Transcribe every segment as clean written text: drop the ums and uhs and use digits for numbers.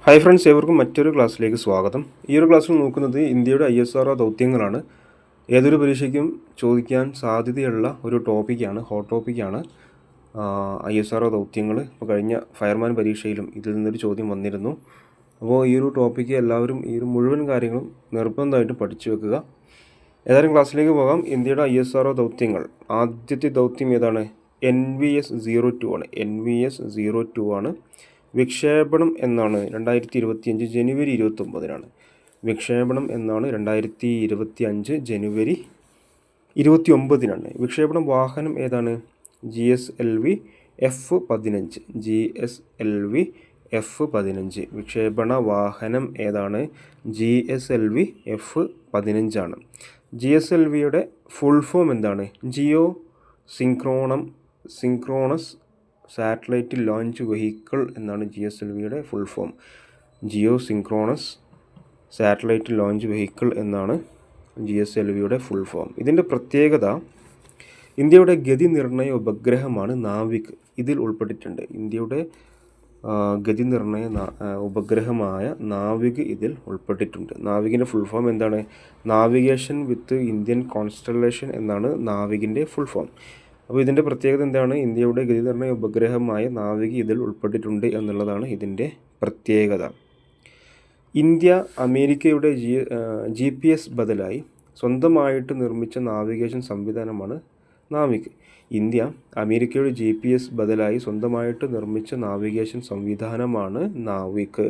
Hi friends, ഏവർക്കും മറ്റൊരു ക്ലാസ്സിലേക്ക് സ്വാഗതം. ഈ ഒരു ക്ലാസ്സിൽ നോക്കുന്നത് ഇന്ത്യയുടെ ISRO ദൗത്യങ്ങളാണ്. ഏതൊരു പരീക്ഷയ്ക്കും ചോദിക്കാൻ സാധ്യതയുള്ള ഒരു ടോപ്പിക്കാണ്, ഹോട്ട് ടോപ്പിക്കാണ് ISRO ദൗത്യങ്ങൾ. ഇപ്പോൾ കഴിഞ്ഞ ഫയർമാൻ പരീക്ഷയിലും ഇതിൽ നിന്നൊരു ചോദ്യം വന്നിരുന്നു. അപ്പോൾ ഈ ഒരു ടോപ്പിക്ക് എല്ലാവരും ഈ ഒരു മുഴുവൻ കാര്യങ്ങളും നിർബന്ധമായിട്ട് പഠിച്ചു വെക്കുക. ഏതായാലും ക്ലാസ്സിലേക്ക് പോകാം. ഇന്ത്യയുടെ ISRO ദൗത്യങ്ങൾ. ആദ്യത്തെ ദൗത്യം ഏതാണ്? NVS-02 ആണ്. NVS-02 ആണ്. വിക്ഷേപണം എന്നാണ് 2025 ജനുവരി 29 വിക്ഷേപണം എന്നാണ് 2025 ജനുവരി 29. വിക്ഷേപണം വാഹനം ഏതാണ്? GSLV F-15. GSLV F-15. വിക്ഷേപണ വാഹനം ഏതാണ്? GSLV F-15 ആണ്. GSLVയുടെ ഫുൾ ഫോം എന്താണ്? Geosynchronous satellite launch vehicle എന്നാണ് GSLVയുടെ full form. Geosynchronous satellite launch vehicle എന്നാണ് GSLVയുടെ ഫുൾ ഫോം. ഇതിൻ്റെ പ്രത്യേകത, ഇന്ത്യയുടെ ഗതി നിർണയ ഉപഗ്രഹമാണ് നാവിക്. ഇതിൽ ഉൾപ്പെട്ടിട്ടുണ്ട്. ഇന്ത്യയുടെ ഗതി നിർണയ ഉപഗ്രഹമായ നാവിക് ഇതിൽ ഉൾപ്പെട്ടിട്ടുണ്ട്. നാവികിൻ്റെ ഫുൾ ഫോം എന്താണ്? നാവിഗേഷൻ വിത്ത് ഇന്ത്യൻ കോൺസ്റ്റലേഷൻ എന്നാണ് നാവികിൻ്റെ ഫുൾ ഫോം. അപ്പോൾ ഇതിൻ്റെ പ്രത്യേകത എന്താണ്? ഇന്ത്യയുടെ ഗതി നിർണയ ഉപഗ്രഹമായ നാവിക് ഇതിൽ ഉൾപ്പെട്ടിട്ടുണ്ട് എന്നുള്ളതാണ് ഇതിൻ്റെ പ്രത്യേകത. ഇന്ത്യ അമേരിക്കയുടെ GPS ബദലായി സ്വന്തമായിട്ട് നിർമ്മിച്ച നാവിഗേഷൻ സംവിധാനമാണ് നാവിക്. ഇന്ത്യ അമേരിക്കയുടെ GPS ബദലായി സ്വന്തമായിട്ട് നിർമ്മിച്ച നാവിഗേഷൻ സംവിധാനമാണ് നാവിക്.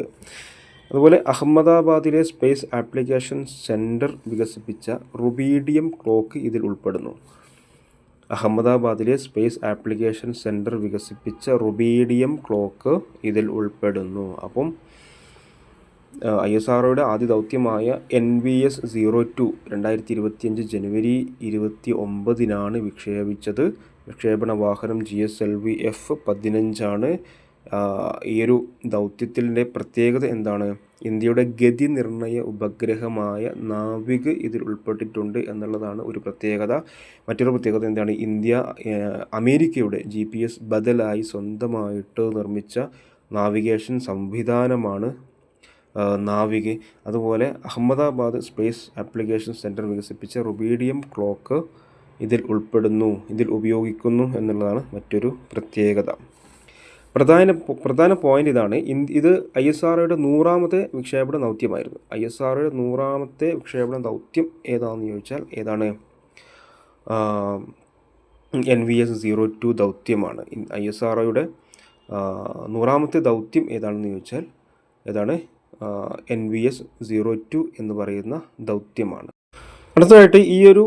അതുപോലെ അഹമ്മദാബാദിലെ സ്പേസ് ആപ്ലിക്കേഷൻ സെൻറ്റർ വികസിപ്പിച്ച റുബീഡിയം ക്ലോക്ക് ഇതിൽ ഉൾപ്പെടുന്നു. അഹമ്മദാബാദിലെ സ്പേസ് ആപ്ലിക്കേഷൻ സെൻറ്റർ വികസിപ്പിച്ച റുബീഡിയം ക്ലോക്ക് ഇതിൽ ഉൾപ്പെടുന്നു. അപ്പം ISROയുടെ ആദ്യ ദൗത്യമായ NVS-02 2025 ജനുവരി 29 വിക്ഷേപിച്ചത്. വിക്ഷേപണ വാഹനം GSLV F-15 ആണ്. ഈ ഒരു ദൗത്യത്തിൻ്റെ പ്രത്യേകത എന്താണ്? ഇന്ത്യയുടെ ഗതി നിർണയ ഉപഗ്രഹമായ നാവിക് ഇതിൽ ഉൾപ്പെട്ടിട്ടുണ്ട് എന്നുള്ളതാണ് ഒരു പ്രത്യേകത. മറ്റൊരു പ്രത്യേകത എന്താണ്? ഇന്ത്യ അമേരിക്കയുടെ GPS ബദലായി സ്വന്തമായിട്ട് നിർമ്മിച്ച നാവിഗേഷൻ സംവിധാനമാണ് നാവിക്. അതുപോലെ അഹമ്മദാബാദ് സ്പേസ് ആപ്ലിക്കേഷൻ സെൻറ്റർ വികസിപ്പിച്ച റുബീഡിയം ക്ലോക്ക് ഇതിൽ ഉൾപ്പെടുന്നു, ഇതിൽ ഉപയോഗിക്കുന്നു എന്നുള്ളതാണ് മറ്റൊരു പ്രത്യേകത. പ്രധാന പോയിന്റ് ഇതാണ്. ഇത് ISROയുടെ 100ാമത്തെ വിക്ഷേപണ ദൗത്യമായിരുന്നു. ISROയുടെ 100ാമത്തെ വിക്ഷേപണ ദൗത്യം ഏതാണെന്ന് ചോദിച്ചാൽ ഏതാണ്? NVS-02 ദൗത്യമാണ്. ISROയുടെ 100ാമത്തെ ദൗത്യം ഏതാണെന്ന് ചോദിച്ചാൽ ഏതാണ്? NVS-02 എന്ന് പറയുന്ന ദൗത്യമാണ്. അടുത്തതായിട്ട് ഈ ഒരു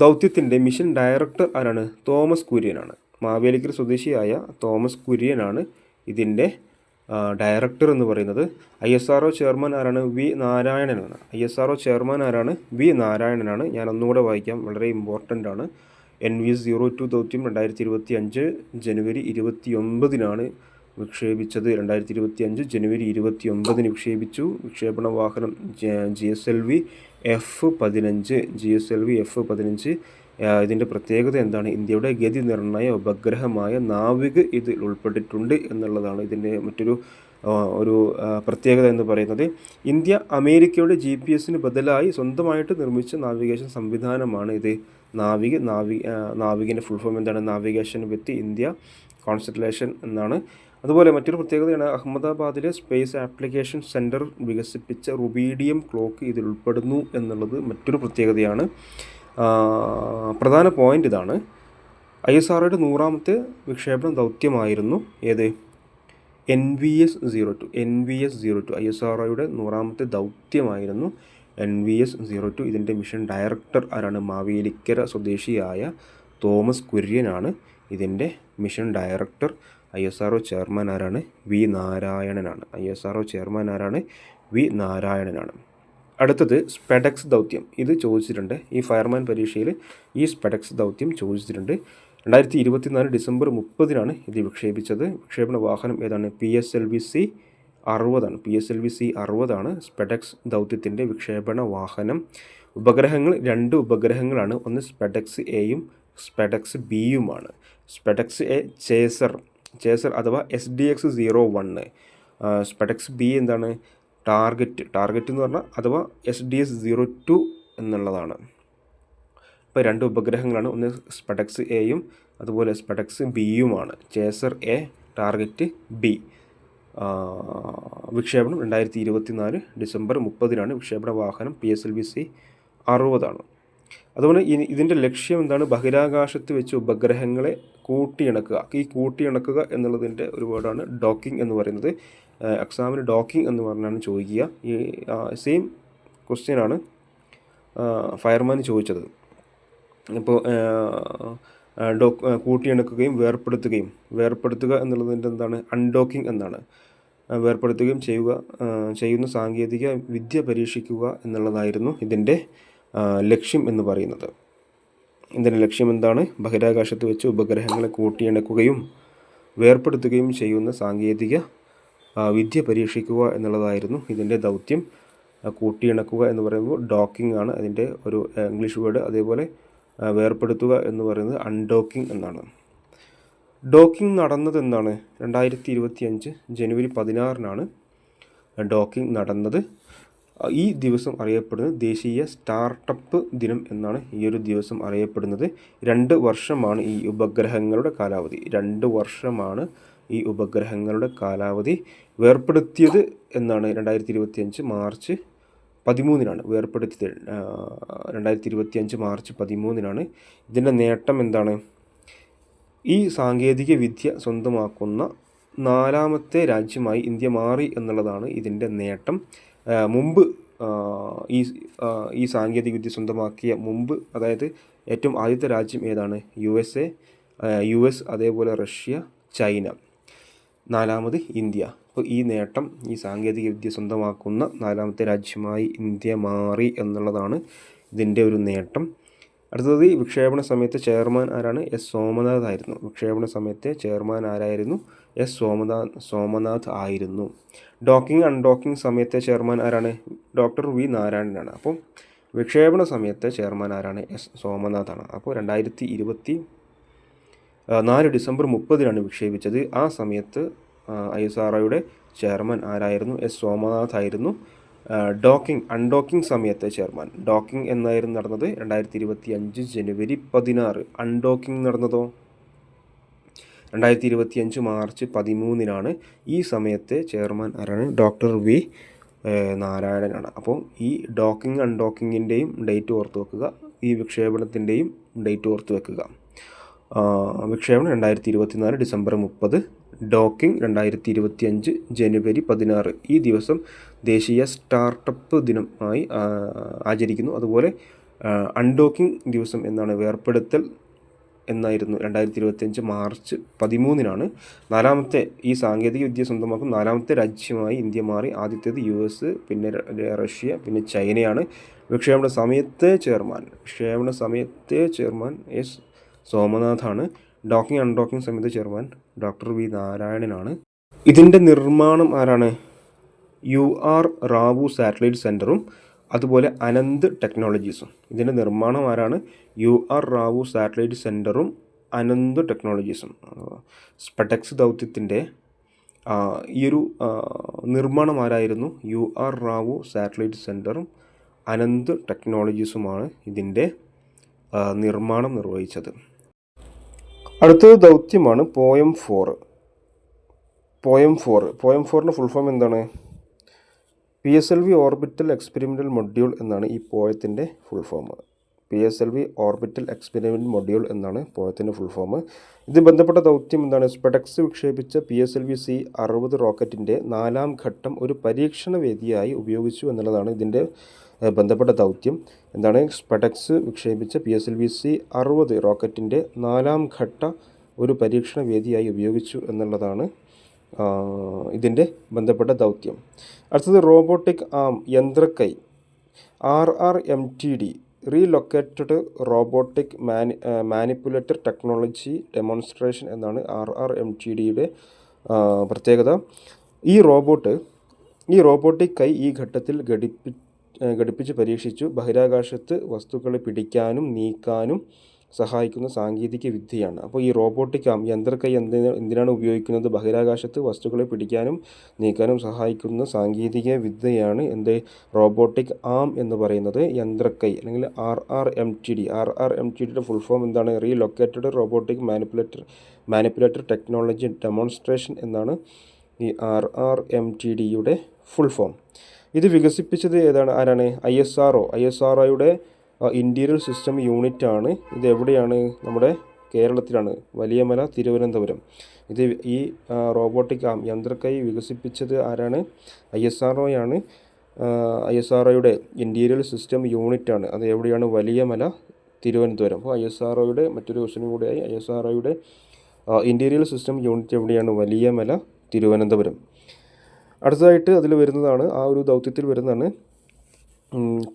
ദൗത്യത്തിൻ്റെ മിഷൻ ഡയറക്ടർ ആരാണ്? തോമസ് കുര്യനാണ്. മാവേലിക്കര സ്വദേശിയായ തോമസ് കുര്യനാണ് ഇതിൻ്റെ ഡയറക്ടർ എന്ന് പറയുന്നത്. ISRO ചെയർമാൻ ആരാണ്? V നാരായണനാണ്. ISRO ചെയർമാൻ ആരാണ്? V നാരായണനാണ്. ഞാൻ ഒന്നുകൂടെ വായിക്കാം, വളരെ ഇമ്പോർട്ടൻ്റ് ആണ്. NVS-02 ദൗത്യം 2025 ജനുവരി 29 വിക്ഷേപിച്ചത്. 2025 ജനുവരി 29 വിക്ഷേപിച്ചു. വിക്ഷേപണ വാഹനം GSLV F-15. GSLV F-15. ഇതിൻ്റെ പ്രത്യേകത എന്താണ്? ഇന്ത്യയുടെ ഗതി നിർണയ ഉപഗ്രഹമായ നാവിക് ഇതിൽ ഉൾപ്പെട്ടിട്ടുണ്ട് എന്നുള്ളതാണ് ഇതിൻ്റെ മറ്റൊരു പ്രത്യേകത എന്ന് പറയുന്നത്. ഇന്ത്യ അമേരിക്കയുടെ GPS ബദലായി സ്വന്തമായിട്ട് നിർമ്മിച്ച നാവിഗേഷൻ സംവിധാനമാണ് ഇത് നാവിക്. നാവികിൻ്റെ ഫുൾ ഫോം എന്താണ്? നാവിഗേഷൻ വിത്ത് ഇന്ത്യ കോൺസ്റ്റലേഷൻ എന്നാണ്. അതുപോലെ മറ്റൊരു പ്രത്യേകതയാണ് അഹമ്മദാബാദിലെ സ്പേസ് ആപ്ലിക്കേഷൻ സെൻറ്റർ വികസിപ്പിച്ച റുബീഡിയം ക്ലോക്ക് ഇതിൽ ഉൾപ്പെടുന്നു എന്നുള്ളത് മറ്റൊരു പ്രത്യേകതയാണ്. പ്രധാന പോയിന്റ് ഇതാണ്. ISROയുടെ 100ാമത്തെ വിക്ഷേപണ ദൗത്യമായിരുന്നു ഏത്? NVS-02. NVS-02 ISROയുടെ 100ാമത്തെ ദൗത്യമായിരുന്നു NVS-02. ഇതിൻ്റെ മിഷൻ ഡയറക്ടർ ആരാണ്? മാവേലിക്കര സ്വദേശിയായ തോമസ് കുര്യനാണ് ഇതിൻ്റെ മിഷൻ ഡയറക്ടർ. ISRO ചെയർമാൻ ആരാണ്? V നാരായണനാണ്. ISRO ചെയർമാൻ ആരാണ്? V നാരായണനാണ്. അടുത്തത് സ്പെഡെക്സ് ദൗത്യം. ഇത് ചോദിച്ചിട്ടുണ്ട് ഈ ഫയർമാൻ പരീക്ഷയിൽ. ഈ സ്പെഡെക്സ് ദൗത്യം ചോദിച്ചിട്ടുണ്ട്. 2024 ഡിസംബർ 30 ഇത് വിക്ഷേപിച്ചത്. വിക്ഷേപണ വാഹനം ഏതാണ്? PSLV-C 60 ആണ്. PSLV-C 60 ആണ് സ്പെഡെക്സ് ദൗത്യത്തിൻ്റെ വിക്ഷേപണ വാഹനം. ഉപഗ്രഹങ്ങൾ 2 ഉപഗ്രഹങ്ങളാണ്. ഒന്ന് സ്പെഡെക്സ് എയും സ്പെഡെക്സ് ബിയുമാണ്. സ്പെഡെക്സ് എ ചേസർ അഥവാ SDX-01, സ്പെഡെക്സ് ബി എന്താണ്, ടാർഗറ്റ് എന്ന് പറഞ്ഞാൽ അഥവാ SDS-02 എന്നുള്ളതാണ്. ഇപ്പോൾ 2 ഉപഗ്രഹങ്ങളാണ്, ഒന്ന് സ്പെഡെക്സ് എയും അതുപോലെ സ്പെഡെക്സ് ബിയുമാണ്. Chaser A, target B. വിക്ഷേപണം 2024 ഡിസംബർ 30 വിക്ഷേപണ വാഹനം PSLV-C 60. അതുപോലെ ഇതിൻ്റെ ലക്ഷ്യം എന്താണ്, ബഹിരാകാശത്ത് വെച്ച് ഉപഗ്രഹങ്ങളെ കൂട്ടിയിണക്കുക. ഈ കൂട്ടിയിണക്കുക എന്നുള്ളതിൻ്റെ ഒരു വേർഡാണ് ഡോക്കിംഗ് എന്ന് പറയുന്നത്. എക്സാമിന് ഡോക്കിംഗ് എന്ന് പറഞ്ഞാണ് ചോദിക്കുക. ഈ സെയിം ക്വസ്റ്റ്യനാണ് ഫയർമാൻ ചോദിച്ചത്. ഇപ്പോൾ കൂട്ടിയിണക്കുകയും വേർപ്പെടുത്തുക എന്നുള്ളതിൻ്റെ എന്താണ്, അൺഡോക്കിംഗ് എന്നാണ്. വേർപ്പെടുത്തുകയും ചെയ്യുന്ന സാങ്കേതിക വിദ്യ പരീക്ഷിക്കുക എന്നുള്ളതായിരുന്നു ഇതിൻ്റെ ലക്ഷ്യം എന്ന് പറയുന്നത്. ഇതിൻ്റെ ലക്ഷ്യം എന്താണ്, ബഹിരാകാശത്ത് വെച്ച് ഉപഗ്രഹങ്ങളെ കൂട്ടിയിണക്കുകയും വേർപ്പെടുത്തുകയും ചെയ്യുന്ന സാങ്കേതിക വിദ്യ പരീക്ഷിക്കുക എന്നുള്ളതായിരുന്നു ഇതിൻ്റെ ദൗത്യം. കൂട്ടിയിണക്കുക എന്ന് പറയുമ്പോൾ ഡോക്കിംഗ് ആണ് അതിൻ്റെ ഒരു ഇംഗ്ലീഷ് വേർഡ്. അതേപോലെ വേർപ്പെടുത്തുക എന്ന് പറയുന്നത് അൺഡോക്കിംഗ് എന്നാണ്. ഡോക്കിംഗ് നടന്നത് എന്നാണ്, 2025 ജനുവരി 16 ഡോക്കിംഗ് നടന്നത്. ഈ ദിവസം അറിയപ്പെടുന്നത് ദേശീയ സ്റ്റാർട്ടപ്പ് ദിനം എന്നാണ് ഈ ഒരു ദിവസം അറിയപ്പെടുന്നത്. 2 വർഷമാണ് ഈ ഉപഗ്രഹങ്ങളുടെ കാലാവധി. 2 വർഷമാണ് ഈ ഉപഗ്രഹങ്ങളുടെ കാലാവധി. വേർപ്പെടുത്തിയത് എന്നാണ് 2025 മാർച്ച് 13 വേർപ്പെടുത്തിയത്. 2025 മാർച്ച് 13 ഇതിൻ്റെ നേട്ടം എന്താണ്, ഈ സാങ്കേതിക വിദ്യ സ്വന്തമാക്കുന്ന 4ാമത്തെ രാജ്യമായി ഇന്ത്യ മാറി എന്നുള്ളതാണ് ഇതിൻ്റെ നേട്ടം. മുമ്പ് ഈ സാങ്കേതിക വിദ്യ സ്വന്തമാക്കിയ മുമ്പ്, അതായത് ഏറ്റവും ആദ്യത്തെ രാജ്യം ഏതാണ്, US, അതേപോലെ റഷ്യ, ചൈന, 4ാമത് ഇന്ത്യ. അപ്പോൾ ഈ നേട്ടം, ഈ സാങ്കേതിക വിദ്യ സ്വന്തമാക്കുന്ന 4ാമത്തെ രാജ്യമായി ഇന്ത്യ മാറി എന്നുള്ളതാണ് ഇതിൻ്റെ ഒരു നേട്ടം. അടുത്തത്, വിക്ഷേപണ സമയത്തെ ചെയർമാൻ ആരാണ്, S. സോമനാഥ് ആയിരുന്നു. വിക്ഷേപണ സമയത്തെ ചെയർമാൻ ആരായിരുന്നു, S. സോമനാഥ് ആയിരുന്നു. ഡോക്കിംഗ് അൺഡോക്കിംഗ് സമയത്തെ ചെയർമാൻ ആരാണ്, Dr. V. നാരായണനാണ്. അപ്പോൾ വിക്ഷേപണ സമയത്തെ ചെയർമാൻ ആരാണ്, S. സോമനാഥാണ്. അപ്പോൾ 2024 ഡിസംബർ 30 വിക്ഷേപിച്ചത്. ആ സമയത്ത് ISROയുടെ ചെയർമാൻ ആരായിരുന്നു, S. സോമനാഥ് ആയിരുന്നു. അൺഡോക്കിംഗ് സമയത്തെ ചെയർമാൻ, ഡോക്കിംഗ് എന്നായിരുന്നു നടന്നത് 2025 ജനുവരി 16. അൺഡോക്കിംഗ് നടന്നതോ 2025 മാർച്ച് 13 ഈ സമയത്തെ ചെയർമാൻ ആരാണ്, Dr. V. നാരായണനാണ്. അപ്പോൾ ഈ ഡോക്കിംഗ് അൺഡോക്കിങ്ങിൻ്റെയും ഡേറ്റ് ഓർത്ത് വെക്കുക, ഈ വിക്ഷേപണത്തിൻ്റെയും ഡേറ്റ് ഓർത്ത് വെക്കുക. വിക്ഷേപണം 2024 ഡിസംബർ 30, ഡോക്കിംഗ് 2025 ജനുവരി 16. ഈ ദിവസം ദേശീയ സ്റ്റാർട്ടപ്പ് ദിനമായി ആചരിക്കുന്നു. അതുപോലെ അൺഡോക്കിംഗ് ദിവസം എന്നാണ്, വേർപ്പെടുത്തൽ എന്നായിരുന്നു 2025 മാർച്ച് 13. 4ാമത്തെ, ഈ സാങ്കേതിക വിദ്യ സ്വന്തമാക്കും 4ാമത്തെ രാജ്യമായി ഇന്ത്യ മാറി. ആദ്യത്തേത് US, പിന്നെ റഷ്യ, പിന്നെ ചൈനയാണ്. വിക്ഷേപണ സമയത്തെ ചെയർമാൻ S. സോമനാഥാണ്. ഡോക്കിംഗ് അൺഡോക്കിംഗ് സമയത്തെ ചെയർമാൻ Dr. V. നാരായണനാണ്. ഇതിൻ്റെ നിർമ്മാണം ആരാണ്, UR റാവു സാറ്റലൈറ്റ് സെൻറ്ററും അതുപോലെ അനന്ത് ടെക്നോളജീസും. ഇതിൻ്റെ നിർമ്മാണം ആരാണ്, UR റാവു സാറ്റലൈറ്റ് സെൻറ്ററും അനന്ത് ടെക്നോളജീസും. സ്പെഡെക്സ് ദൗത്യത്തിൻ്റെ ഈ ഒരു നിർമ്മാണം ആരായിരുന്നു, UR റാവു സാറ്റലൈറ്റ് സെൻറ്ററും അനന്ത് ടെക്നോളജീസുമാണ് ഇതിൻ്റെ നിർമ്മാണം നിർവഹിച്ചത്. അടുത്തത് ദൗത്യമാണ് പോയം 4. പോയം 4ൻ്റെ ഫുൾ ഫോം എന്താണ്, PSLV ഓർബിറ്റൽ എക്സ്പെരിമെൻ്റൽ മൊഡ്യൂൾ എന്നാണ് ഈ പോയത്തിൻ്റെ full form. PSLV orbital experimental module എന്നാണ് പോയത്തിൻ്റെ ഫുൾ ഫോം. ഇത് ബന്ധപ്പെട്ട ദൗത്യം എന്താണ്, സ്പെഡെക്സ് വിക്ഷേപിച്ച PSLV-C 60 റോക്കറ്റിൻ്റെ 4ാം ഘട്ടം ഒരു പരീക്ഷണ വേദിയായി ഉപയോഗിച്ചു എന്നുള്ളതാണ് ഇതിൻ്റെ ബന്ധപ്പെട്ട ദൗത്യം. എന്താണ്, സ്പെഡെക്സ് വിക്ഷേപിച്ച PSLV-C 60 റോക്കറ്റിൻ്റെ 4ാം ഘട്ട ഒരു പരീക്ഷണ വേദിയായി ഉപയോഗിച്ചു എന്നുള്ളതാണ് ഇതിൻ്റെ ബന്ധപ്പെട്ട ദൗത്യം. അടുത്തത് റോബോട്ടിക് ആം, യന്ത്രക്കൈ, RRMTD relocated robotic manipulator technology demonstration എന്നാണ് RRMTDയുടെ പ്രത്യേകത. ഈ റോബോട്ടിക് കൈ ഈ ഘട്ടത്തിൽ ഘടിപ്പിച്ച് പരീക്ഷിച്ചു. ബഹിരാകാശത്ത് വസ്തുക്കളെ പിടിക്കാനും നീക്കാനും സഹായിക്കുന്ന സാങ്കേതിക വിദ്യയാണ്. അപ്പോൾ ഈ റോബോട്ടിക് ആം യന്ത്രക്കൈ എന്തിനാണ് ഉപയോഗിക്കുന്നത്? ബഹിരാകാശത്ത് വസ്തുക്കളെ പിടിക്കാനും നീക്കാനും സഹായിക്കുന്ന സാങ്കേതിക വിദ്യയാണ് എന്ത്? റോബോട്ടിക് ആം എന്ന് പറയുന്നത്. യന്ത്രക്കൈ അല്ലെങ്കിൽ RRMTD. RRMTDയുടെ ഫുൾ ഫോം എന്താണ്? റീലൊക്കേറ്റഡ് റോബോട്ടിക് മാനിപ്പുലേറ്റർ ടെക്നോളജി ഡെമോൺസ്ട്രേഷൻ എന്നാണ് ഈ RRMTDയുടെ ഫുൾ ഫോം. ഇത് വികസിപ്പിച്ചത് ആരാണ്? ISROയുടെ ഇൻറ്റീരിയർ സിസ്റ്റം യൂണിറ്റ് ആണ്. ഇത് എവിടെയാണ്? നമ്മുടെ കേരളത്തിലാണ്, വലിയമല, തിരുവനന്തപുരം. ഈ റോബോട്ടിക് യന്ത്രക്കൈ വികസിപ്പിച്ചത് ആരാണ്? ISROയാണ്. ISROയുടെ ഇൻറ്റീരിയർ സിസ്റ്റം യൂണിറ്റ് ആണ്. അത് എവിടെയാണ്? വലിയമല, തിരുവനന്തപുരം. അപ്പോൾ ISROയുടെ മറ്റൊരു ക്വസ്റ്റ്യനും കൂടിയായി. ISROയുടെ ഇൻറ്റീരിയർ സിസ്റ്റം യൂണിറ്റ് എവിടെയാണ്? വലിയമല, തിരുവനന്തപുരം. അടുത്തതായിട്ട് അതിൽ വരുന്നതാണ്, ആ ഒരു ദൗത്യത്തിൽ വരുന്നതാണ്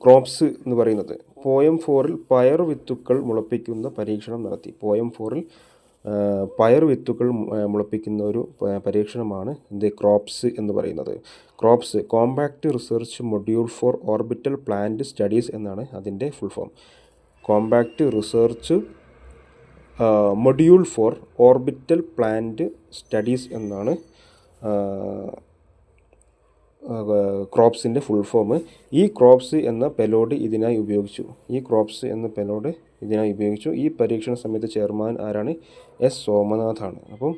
ക്രോപ്സ് എന്ന് പറയുന്നത്. പോയം 4-ൽ പയർ വിത്തുക്കൾ മുളപ്പിക്കുന്ന പരീക്ഷണം നടത്തി. പോയം 4-ൽ പയർ വിത്തുക്കൾ മുളപ്പിക്കുന്ന ഒരു പരീക്ഷണമാണ് ക്രോപ്സ് എന്ന് പറയുന്നത്. Crops compact research module four orbital plant studies എന്നാണ് അതിൻ്റെ full form. Compact research module four orbital plant studies എന്നാണ് ക്രോപ്സിൻ്റെ ഫുൾ ഫോം. ഈ ക്രോപ്സ് എന്ന പെലോഡ് ഇതിനായി ഉപയോഗിച്ചു. ഈ പരീക്ഷണ സമയത്ത് ചെയർമാൻ ആരാണ്? S. സോമനാഥാണ്. അപ്പം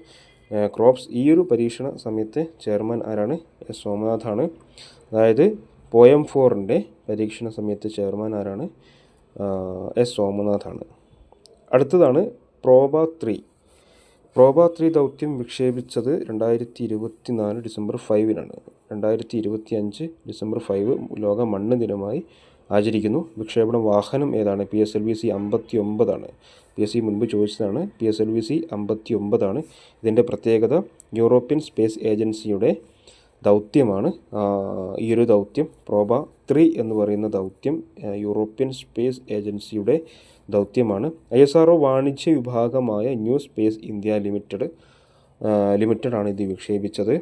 ക്രോപ്സ് ഈ ഒരു പരീക്ഷണ സമയത്ത് ചെയർമാൻ ആരാണ്? S. സോമനാഥാണ്. അതായത് പോയം 4-ൻ്റെ പരീക്ഷണ സമയത്ത് ചെയർമാൻ ആരാണ്? S. സോമനാഥാണ്. അടുത്തതാണ് പ്രോബ 3. പ്രോബ 3 ദൗത്യം വിക്ഷേപിച്ചത് 2024 ഡിസംബർ 5-നാണ്. 2025 ഡിസംബർ 5 ലോക മണ്ണ് ദിനമായി ആചരിക്കുന്നു. വിക്ഷേപണ വാഹനം ഏതാണ്? PSLV-C 59 ആണ്. PSC മുൻപ് ചോദിച്ചതാണ്. PSLV-C 59 ആണ്. ഇതിൻ്റെ പ്രത്യേകത യൂറോപ്യൻ സ്പേസ് ഏജൻസിയുടെ ദൗത്യമാണ്. ഈ ഒരു ദൗത്യം പ്രോബ 3 എന്ന് പറയുന്ന ദൗത്യം യൂറോപ്യൻ സ്പേസ് ഏജൻസിയുടെ ദൗത്യമാണ്. ISRO വാണിജ്യ വിഭാഗമായ ന്യൂ സ്പേസ് ഇന്ത്യ ലിമിറ്റഡ് ആണ് ഇത് വിക്ഷേപിച്ചത്.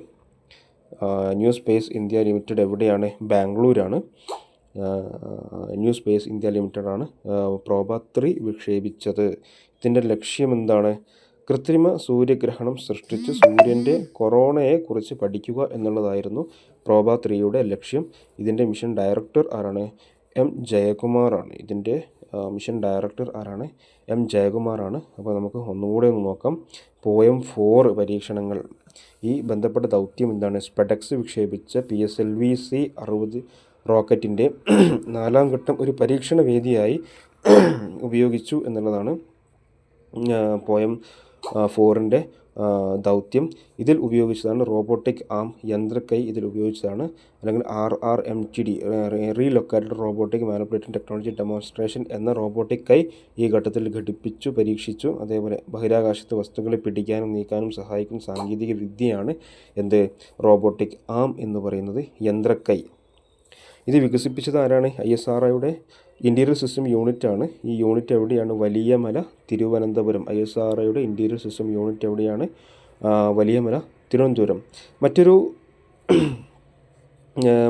ന്യൂ സ്പേസ് ഇന്ത്യ ലിമിറ്റഡ് എവിടെയാണ്? ബാംഗ്ലൂരാണ്. ന്യൂ സ്പേസ് ഇന്ത്യ ലിമിറ്റഡാണ് പ്രോബ 3 വിക്ഷേപിച്ചത്. ഇതിൻ്റെ ലക്ഷ്യം എന്താണ്? കൃത്രിമ സൂര്യഗ്രഹണം സൃഷ്ടിച്ച് സൂര്യൻ്റെ കൊറോണയെക്കുറിച്ച് പഠിക്കുക എന്നുള്ളതായിരുന്നു പ്രോബ 3യുടെ ലക്ഷ്യം. ഇതിൻ്റെ മിഷൻ ഡയറക്ടർ ആരാണ്? M. ജയകുമാറാണ്. ഇതിൻ്റെ മിഷൻ ഡയറക്ടർ ആരാണ്? M. ജയകുമാറാണ്. അപ്പോൾ നമുക്ക് ഒന്നുകൂടെ ഒന്ന് നോക്കാം. പോയം 4 പരീക്ഷണങ്ങൾ. ഈ ബന്ധപ്പെട്ട ദൗത്യം എന്താണ്? സ്പെഡക്സ് വിക്ഷേപിച്ച PSLV-C 60 റോക്കറ്റിൻ്റെ 4ാം ഘട്ടം ഒരു പരീക്ഷണ വേദിയായി ഉപയോഗിച്ചു എന്നുള്ളതാണ് പോയം 4-ൻ്റെ ദൗത്യം. ഇതിൽ ഉപയോഗിച്ചതാണ് റോബോട്ടിക് ആം യന്ത്രക്കൈ. ഇതിൽ ഉപയോഗിച്ചതാണ് അല്ലെങ്കിൽ RRMTD relocated robotic manipulator technology demonstration എന്ന റോബോട്ടിക് കൈ ഈ ഘട്ടത്തിൽ ഘടിപ്പിച്ചു പരീക്ഷിച്ചു. അതേപോലെ ബഹിരാകാശത്ത് വസ്തുക്കളെ പിടിക്കാനും നീക്കാനും സഹായിക്കുന്ന സാങ്കേതിക വിദ്യയാണ് റോബോട്ടിക് ആം എന്ന് പറയുന്നത്, യന്ത്രക്കൈ. ഇത് വികസിപ്പിച്ചത് ആരാണ്? ISROയുടെ ഇൻറ്റീരിയർ സിസ്റ്റം യൂണിറ്റ് ആണ്. ഈ യൂണിറ്റ് എവിടെയാണ്? Valiyamala, Thiruvananthapuram. ISROയുടെ interior system unit എവിടെയാണ്? വലിയമല, തിരുവനന്തപുരം.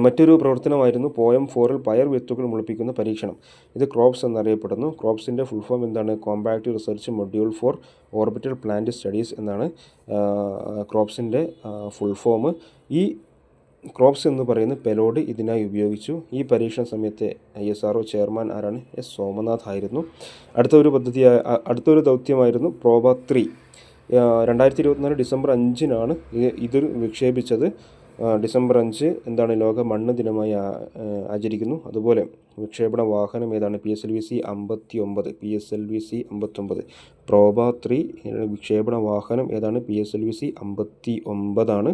മറ്റൊരു പ്രവർത്തനമായിരുന്നു പോയം 4-ൽ പയർ വിത്തുകൾ മുളപ്പിക്കുന്ന പരീക്ഷണം. ഇത് ക്രോപ്സ് എന്നറിയപ്പെടുന്നു. ക്രോപ്സിൻ്റെ ഫുൾ ഫോം എന്താണ്? Compact research module four orbital plant studies എന്നാണ് ക്രോപ്സിൻ്റെ ഫുൾ ഫോം. ഈ ക്രോപ്സ് എന്ന് പറയുന്ന പെലോഡ് ഇതിനായി ഉപയോഗിച്ചു. ഈ പരീക്ഷണ സമയത്തെ ISRO ചെയർമാൻ ആരാണ്? S. സോമനാഥ് ആയിരുന്നു. അടുത്തൊരു ദൗത്യമായിരുന്നു പ്രോബ 3. 2024 ഡിസംബർ 5-നാണ് ഇത് വിക്ഷേപിച്ചത്. ഡിസംബർ 5 എന്താണ്? ലോക മണ്ണ് ദിനമായി ആചരിക്കുന്നു. അതുപോലെ വിക്ഷേപണ വാഹനം ഏതാണ്? PSLV-C 59. പ്രോബ 3 വിക്ഷേപണ വാഹനം ഏതാണ്? PSLV-C 59 ആണ്.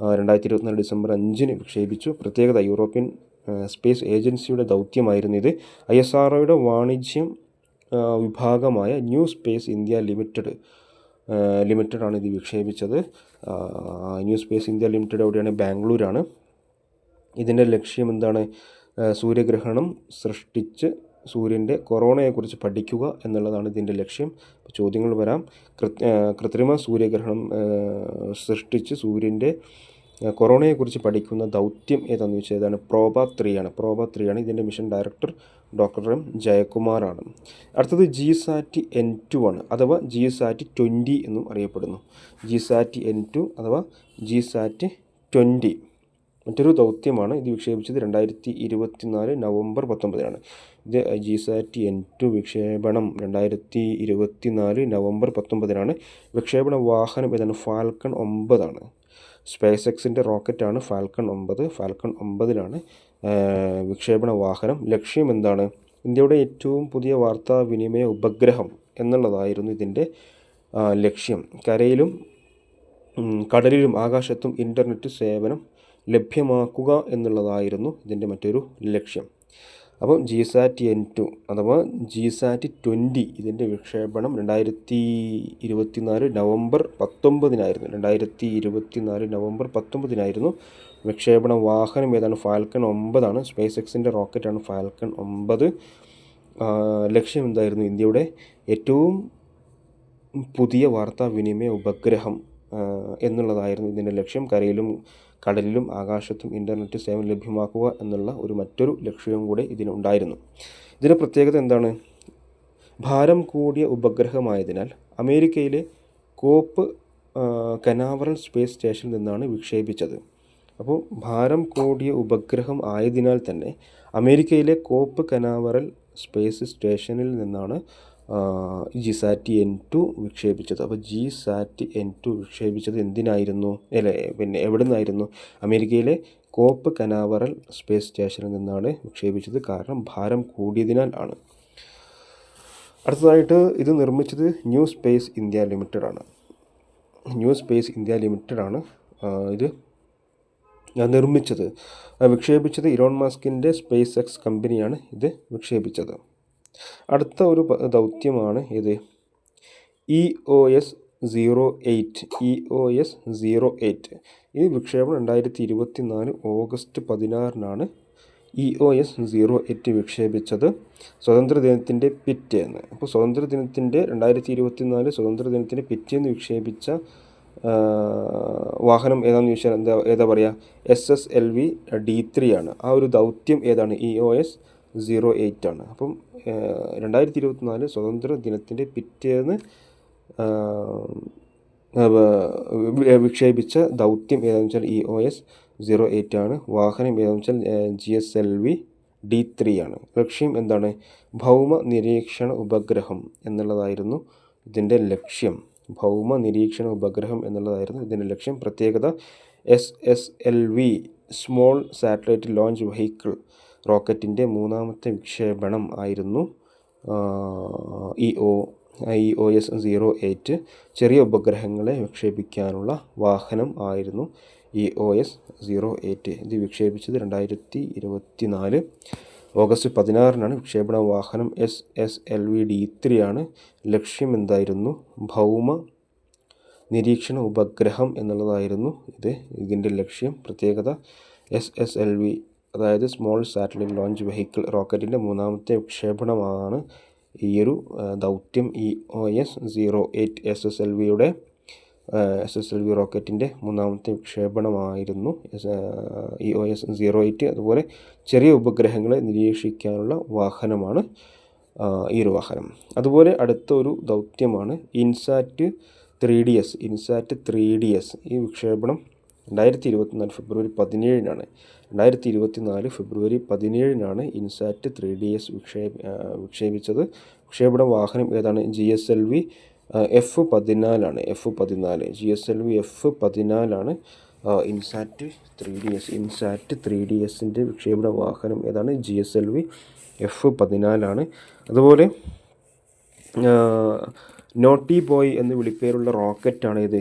2024 ഡിസംബർ 5-ന് വിക്ഷേപിച്ചു. പ്രത്യേകത യൂറോപ്യൻ സ്പേസ് ഏജൻസിയുടെ ദൗത്യമായിരുന്നു ഇത്. ISROയുടെ വാണിജ്യം വിഭാഗമായ ന്യൂ സ്പേസ് ഇന്ത്യ ലിമിറ്റഡാണ് ഇത് വിക്ഷേപിച്ചത്. ന്യൂ സ്പേസ് ഇന്ത്യ ലിമിറ്റഡ് എവിടെയാണ്? ബാംഗ്ലൂരാണ്. ഇതിൻ്റെ ലക്ഷ്യം എന്താണ്? സൂര്യഗ്രഹണം സൃഷ്ടിച്ച് സൂര്യൻ്റെ കൊറോണയെക്കുറിച്ച് പഠിക്കുക എന്നുള്ളതാണ് ഇതിൻ്റെ ലക്ഷ്യം. ചോദ്യങ്ങൾ വരാം. കൃത്രിമ സൂര്യഗ്രഹണം സൃഷ്ടിച്ച് സൂര്യൻ്റെ കൊറോണയെക്കുറിച്ച് പഠിക്കുന്ന ദൗത്യം ഏതാണെന്ന് വെച്ചാൽ ഏതാണ്? പ്രോബ 3 ആണ്. ഇതിൻ്റെ മിഷൻ ഡയറക്ടർ ഡോക്ടർ എം ജയകുമാറാണ്. അടുത്തത് GSAT-N2 ആണ്, അഥവാ GSAT-20 എന്നും അറിയപ്പെടുന്നു. GSAT-N2 അഥവാ GSAT-20 മറ്റൊരു ദൗത്യമാണ്. ഇത് വിക്ഷേപിച്ചത് 2024 നവംബർ 19 ഇത് GSAT-N2 വിക്ഷേപണം 2024 നവംബർ 19 വിക്ഷേപണ വാഹനം ഏതാണ്? ഫാൽക്കൺ 9 സ്പേസ് എക്സിൻ്റെ റോക്കറ്റാണ് ഫാൽക്കൺ 9 വിക്ഷേപണ വാഹനം. ലക്ഷ്യം എന്താണ്? ഇന്ത്യയുടെ ഏറ്റവും പുതിയ വാർത്താവിനിമയ ഉപഗ്രഹം എന്നുള്ളതായിരുന്നു ഇതിൻ്റെ ലക്ഷ്യം. കരയിലും കടലിലും ആകാശത്തും ഇൻ്റർനെറ്റ് സേവനം ലഭ്യമാക്കുക എന്നുള്ളതായിരുന്നു ഇതിൻ്റെ മറ്റൊരു ലക്ഷ്യം. അപ്പം GSAT-N2 അഥവാ GSAT-20 ഇതിൻ്റെ വിക്ഷേപണം 2024 നവംബർ 19 നവംബർ 19 വിക്ഷേപണ വാഹനം ഏതാണ്? ഫാൽക്കൺ 9 സ്പേസ് എക്സിൻ്റെ റോക്കറ്റാണ് ഫാൽക്കൺ 9. ലക്ഷ്യം എന്തായിരുന്നു? ഇന്ത്യയുടെ ഏറ്റവും പുതിയ വാർത്താവിനിമയ ഉപഗ്രഹം എന്നുള്ളതായിരുന്നു ഇതിൻ്റെ ലക്ഷ്യം. കരയിലും കടലിലും ആകാശത്തും ഇൻ്റർനെറ്റ് സേവനം ലഭ്യമാക്കുക എന്നുള്ള മറ്റൊരു ലക്ഷ്യവും കൂടെ ഇതിനുണ്ടായിരുന്നു. ഇതിൻ്റെ പ്രത്യേകത എന്താണ്? ഭാരം കൂടിയ ഉപഗ്രഹമായതിനാൽ അമേരിക്കയിലെ കോപ്പ് കനാവറൽ സ്പേസ് സ്റ്റേഷനിൽ നിന്നാണ് വിക്ഷേപിച്ചത്. അപ്പോൾ ഭാരം കൂടിയ ഉപഗ്രഹം ആയതിനാൽ തന്നെ അമേരിക്കയിലെ കോപ്പ് കനാവറൽ സ്പേസ് സ്റ്റേഷനിൽ നിന്നാണ് GSAT-N2 വിക്ഷേപിച്ചത്. അപ്പോൾ GSAT-N2 വിക്ഷേപിച്ചത് എന്തിനായിരുന്നു? എവിടെ നിന്നായിരുന്നു? അമേരിക്കയിലെ കോപ്പ് കനാവറൽ സ്പേസ് സ്റ്റേഷനിൽ നിന്നാണ് വിക്ഷേപിച്ചത്. കാരണം ഭാരം കൂടിയതിനാൽ ആണ്. അടുത്തതായിട്ട് ഇത് നിർമ്മിച്ചത് ന്യൂ സ്പേസ് ഇന്ത്യ ലിമിറ്റഡ് ആണ്. ഇത് നിർമ്മിച്ചത് വിക്ഷേപിച്ചത് ഇലോൺ മസ്കിൻ്റെ സ്പേസ് എക്സ് കമ്പനിയാണ് ഇത് വിക്ഷേപിച്ചത്. അടുത്ത ഒരു ദൗത്യമാണ് ഇത് EOS 08. ഈ വിക്ഷേപണം 2024 ഓഗസ്റ്റ് 16 EOS 08 വിക്ഷേപിച്ചത് സ്വാതന്ത്ര്യദിനത്തിൻ്റെ പിറ്റേന്ന്. അപ്പോൾ 2024 സ്വാതന്ത്ര്യദിനത്തിൻ്റെ പിറ്റേന്ന് വിക്ഷേപിച്ച വാഹനം ഏതാണെന്ന് ചോദിച്ചാൽ ഏതാ പറയുക? SSLV D3 ആണ്. ആ ഒരു ദൗത്യം ഏതാണ്? EOS 08 ആണ്. അപ്പം 2024 സ്വാതന്ത്ര്യ ദിനത്തിൻ്റെ പിറ്റേന്ന് വിക്ഷേപിച്ച ദൗത്യം ഏതാണെന്ന് വെച്ചാൽ EOS 08 ആണ്. വാഹനം ഏതാണെന്ന് വെച്ചാൽ GSLV D3 ആണ്. ലക്ഷ്യം എന്താണ്? ഭൗമ നിരീക്ഷണ ഉപഗ്രഹം എന്നുള്ളതായിരുന്നു ഇതിൻ്റെ ലക്ഷ്യം. പ്രത്യേകത SSLV small satellite launch vehicle റോക്കറ്റിൻ്റെ 3ാമത്തെ വിക്ഷേപണം ആയിരുന്നു EOS 08. ചെറിയ ഉപഗ്രഹങ്ങളെ വിക്ഷേപിക്കാനുള്ള വാഹനം ആയിരുന്നു EOS 08. ഇത് വിക്ഷേപിച്ചത് 2024 ഓഗസ്റ്റ് 16 വിക്ഷേപണ വാഹനം SSLV D3 ആണ്. ലക്ഷ്യം എന്തായിരുന്നു? ഭൗമ നിരീക്ഷണ ഉപഗ്രഹം എന്നുള്ളതായിരുന്നു ഇതിൻ്റെ ലക്ഷ്യം. പ്രത്യേകത SSLV അതായത് സ്മോൾ സാറ്റലൈറ്റ് ലോഞ്ച് വെഹിക്കിൾ റോക്കറ്റിൻ്റെ 3ാമത്തെ വിക്ഷേപണമാണ് ഈയൊരു ദൗത്യം EOS 08. SSLV റോക്കറ്റിൻ്റെ 3ാമത്തെ വിക്ഷേപണമായിരുന്നു EOS 08. അതുപോലെ ചെറിയ ഉപഗ്രഹങ്ങളെ നിരീക്ഷിക്കാനുള്ള വാഹനമാണ് ഈ ഒരു വാഹനം. അതുപോലെ അടുത്ത ഒരു ദൗത്യമാണ് ഇൻസാറ്റ് 3DS. ഈ വിക്ഷേപണം 2024 ഫെബ്രുവരി 17 ഇൻസാറ്റ് 3DS വിക്ഷേപിച്ചത്. വിക്ഷേപണ വാഹനം ഏതാണ്? GSLV F14 ആണ്. GSLV F14 ആണ് ഇൻസാറ്റ് 3DSൻ്റെ വിക്ഷേപണ വാഹനം ഏതാണ്? GSLV F14 ആണ്. അതുപോലെ നോട്ടി ബോയ് എന്ന് വിളിപ്പേരുള്ള റോക്കറ്റാണ് ഇത്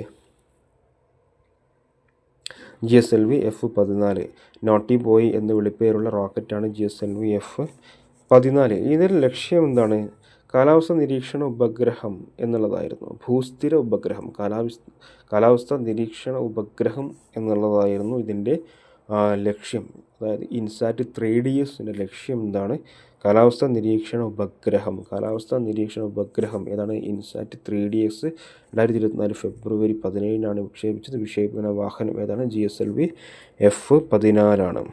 GSLV F14. നോട്ടി ബോയ് എന്ന് വിളിപ്പേരുള്ള റോക്കറ്റാണ് GSLV F14. ഇതിൻ്റെ ലക്ഷ്യം എന്താണ്? കാലാവസ്ഥ നിരീക്ഷണ ഉപഗ്രഹം എന്നുള്ളതായിരുന്നു. ഭൂസ്ഥിര ഉപഗ്രഹം, കാലാവസ്ഥ നിരീക്ഷണ ഉപഗ്രഹം എന്നുള്ളതായിരുന്നു ഇതിൻ്റെ ലക്ഷ്യം, അതായത് ഇൻസാറ്റ് 3DS ലക്ഷ്യം എന്താണ്? കാലാവസ്ഥാ നിരീക്ഷണ ഉപഗ്രഹം ഏതാണ്? ഇൻസാറ്റ് 3DS 2024 ഫെബ്രുവരി 17 വിക്ഷേപിച്ചത്. വിക്ഷേപണ വാഹനം ഏതാണ്? GSLV F-14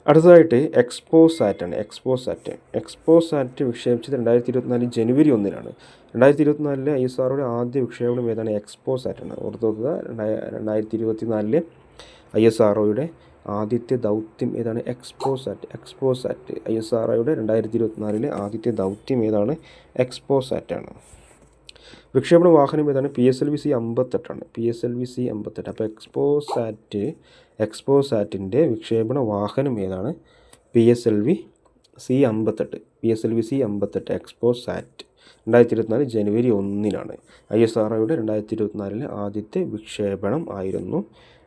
അടുത്തതായിട്ട് എക്സ്പോസാറ്റ് ആണ്. എക്സ്പോസാറ്റ് വിക്ഷേപിച്ചത് 2024 ജനുവരി 1 2024 ISROയുടെ ആദ്യ വിക്ഷേപണം ഏതാണ്? എക്സ്പോസാറ്റാണ്. ഓർത്ത് നോക്കുക, 2024 ISROയുടെ ആദ്യത്തെ ദൗത്യം ഏതാണ്? എക്സ്പോസാറ്റ്. ISROയുടെ 2024 ആദ്യത്തെ ദൗത്യം ഏതാണ്? എക്സ്പോസാറ്റാണ്. വിക്ഷേപണ വാഹനം ഏതാണ്? PSLV C-58 PSLV C-58. അപ്പോൾ എക്സ്പോസാറ്റിൻ്റെ വിക്ഷേപണ വാഹനം ഏതാണ്? PSLV C-58 എക്സ്പോസാറ്റ് 2024 ജനുവരി 1 ISROയുടെ 2024 ആദ്യത്തെ വിക്ഷേപണം ആയിരുന്നു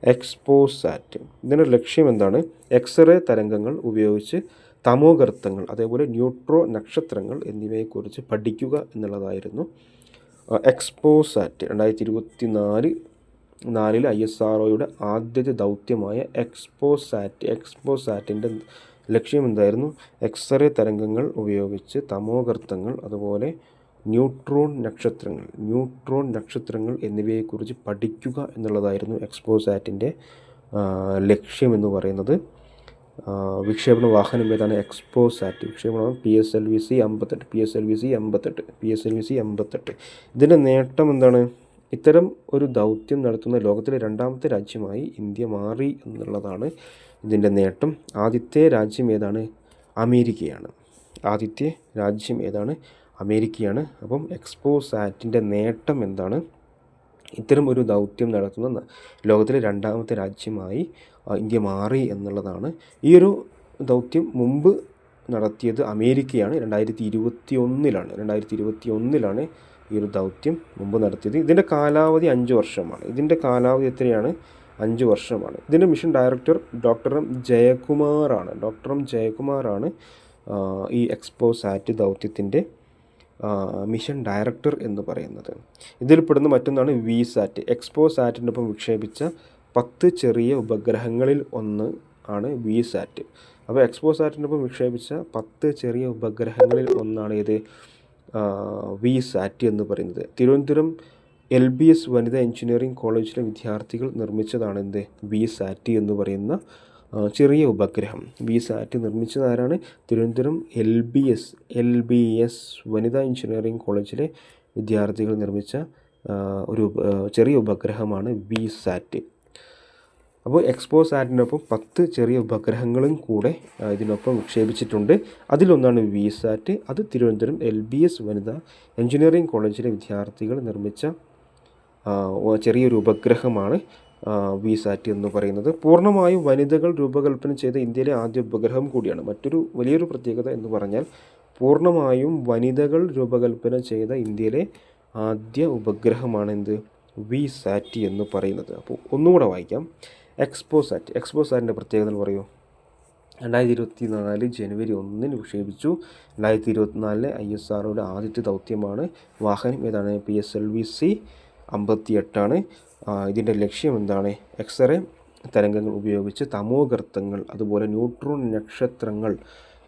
എക്സ്പോസാറ്റ്. ഇതിൻ്റെ ലക്ഷ്യം എന്താണ്? എക്സ്റേ തരംഗങ്ങൾ ഉപയോഗിച്ച് തമോഗർത്തങ്ങൾ, അതേപോലെ ന്യൂട്രോ നക്ഷത്രങ്ങൾ എന്നിവയെക്കുറിച്ച് പഠിക്കുക എന്നുള്ളതായിരുന്നു എക്സ്പോസാറ്റ്. 2024 ISROയുടെ ആദ്യത്തെ ദൗത്യമായ എക്സ്പോസാറ്റിൻ്റെ ലക്ഷ്യം എന്തായിരുന്നു? എക്സ്റേ തരംഗങ്ങൾ ഉപയോഗിച്ച് തമോഗർത്തങ്ങൾ, അതുപോലെ ന്യൂട്രോൺ നക്ഷത്രങ്ങൾ എന്നിവയെക്കുറിച്ച് പഠിക്കുക എന്നുള്ളതായിരുന്നു എക്സ്പോസാറ്റിൻ്റെ ലക്ഷ്യമെന്ന് പറയുന്നത്. വിക്ഷേപണ വാഹനം ഏതാണ്? എക്സ്പോസാറ്റ്. വിക്ഷേപണം PSLV C-58 ഇതിൻ്റെ നേട്ടം എന്താണ്? ഇത്തരം ഒരു ദൗത്യം നടത്തുന്ന ലോകത്തിലെ രണ്ടാമത്തെ രാജ്യമായി ഇന്ത്യ മാറി എന്നുള്ളതാണ് ഇതിൻ്റെ നേട്ടം. ആദ്യത്തെ രാജ്യം ഏതാണ്? അമേരിക്കയാണ്. അപ്പം എക്സ്പോസാറ്റിൻ്റെ നേട്ടം എന്താണ്? ഇത്തരം ഒരു ദൗത്യം നടത്തുന്ന ലോകത്തിലെ രണ്ടാമത്തെ രാജ്യമായി ഇന്ത്യ മാറി എന്നുള്ളതാണ്. ഈ ഒരു ദൗത്യം മുമ്പ് നടത്തിയത് അമേരിക്കയാണ്. 2021 ഈ ഒരു ദൗത്യം മുമ്പ് നടത്തിയത്. ഇതിൻ്റെ കാലാവധി 5 വർഷമാണ്. ഇതിൻ്റെ കാലാവധി എത്രയാണ്? 5 വർഷമാണ്. ഇതിൻ്റെ മിഷൻ ഡയറക്ടർ ഡോക്ടർ എം ജയകുമാറാണ് ഈ എക്സ്പോസാറ്റ് ദൗത്യത്തിൻ്റെ മിഷൻ ഡയറക്ടർ എന്ന് പറയുന്നത്. ഇതിൽപ്പെടുന്ന മറ്റൊന്നാണ് വിസാറ്റ്. എക്സ്പോസാറ്റിനൊപ്പം വിക്ഷേപിച്ച 10 ചെറിയ ഉപഗ്രഹങ്ങളിൽ ഒന്ന് ആണ് വിസാറ്റ്. അപ്പോൾ എക്സ്പോസാറ്റിനൊപ്പം വിക്ഷേപിച്ച 10 ചെറിയ ഉപഗ്രഹങ്ങളിൽ ഒന്നാണ് ഇത് വിസാറ്റ് എന്ന് പറയുന്നത്. തിരുവനന്തപുരം LBS വനിതാ എഞ്ചിനീയറിംഗ് കോളേജിലെ വിദ്യാർത്ഥികൾ നിർമ്മിച്ചതാണ് എന്ത്? വിസാറ്റ് എന്ന് പറയുന്ന ചെറിയ ഉപഗ്രഹം. വിസാറ്റ് നിർമ്മിച്ചത് ആരാണ്? തിരുവനന്തപുരം LBS വനിതാ എഞ്ചിനീയറിംഗ് കോളേജിലെ വിദ്യാർത്ഥികൾ നിർമ്മിച്ച ഒരു ചെറിയ ഉപഗ്രഹമാണ് വിസാറ്റ്. അപ്പോൾ എക്സ്പോസാറ്റിനൊപ്പം 10 ചെറിയ ഉപഗ്രഹങ്ങളും കൂടെ ഇതിനൊപ്പം വിക്ഷേപിച്ചിട്ടുണ്ട്. അതിലൊന്നാണ് വിസാറ്റ്. അത് തിരുവനന്തപുരം LBS വനിതാ എഞ്ചിനീയറിംഗ് കോളേജിലെ വിദ്യാർത്ഥികൾ നിർമ്മിച്ച ചെറിയൊരു ഉപഗ്രഹമാണ് വിസാറ്റ് എന്ന് പറയുന്നത്. പൂർണ്ണമായും വനിതകൾ രൂപകൽപ്പന ചെയ്ത ഇന്ത്യയിലെ ആദ്യ ഉപഗ്രഹം കൂടിയാണ്. മറ്റൊരു വലിയൊരു പ്രത്യേകത എന്ന് പറഞ്ഞാൽ പൂർണ്ണമായും വനിതകൾ രൂപകൽപ്പന ചെയ്ത ഇന്ത്യയിലെ ആദ്യ ഉപഗ്രഹമാണ് എന്ത്? വിസാറ്റ് എന്ന് പറയുന്നത്. അപ്പോൾ ഒന്നുകൂടെ വായിക്കാം. എക്സ്പോസാറ്റിൻ്റെ പ്രത്യേകത എന്ന് പറയൂ. 2024 ജനുവരി 1 വിക്ഷേപിച്ചു. 2024 ISROയുടെ ആദ്യത്തെ ദൗത്യമാണ്. വാഹനം ഏതാണ്? PSLV C-58. ഇതിൻ്റെ ലക്ഷ്യം എന്താണ്? എക്സ്റേ തരംഗങ്ങൾ ഉപയോഗിച്ച് തമോഗർത്തങ്ങൾ, അതുപോലെ ന്യൂട്രോൺ നക്ഷത്രങ്ങൾ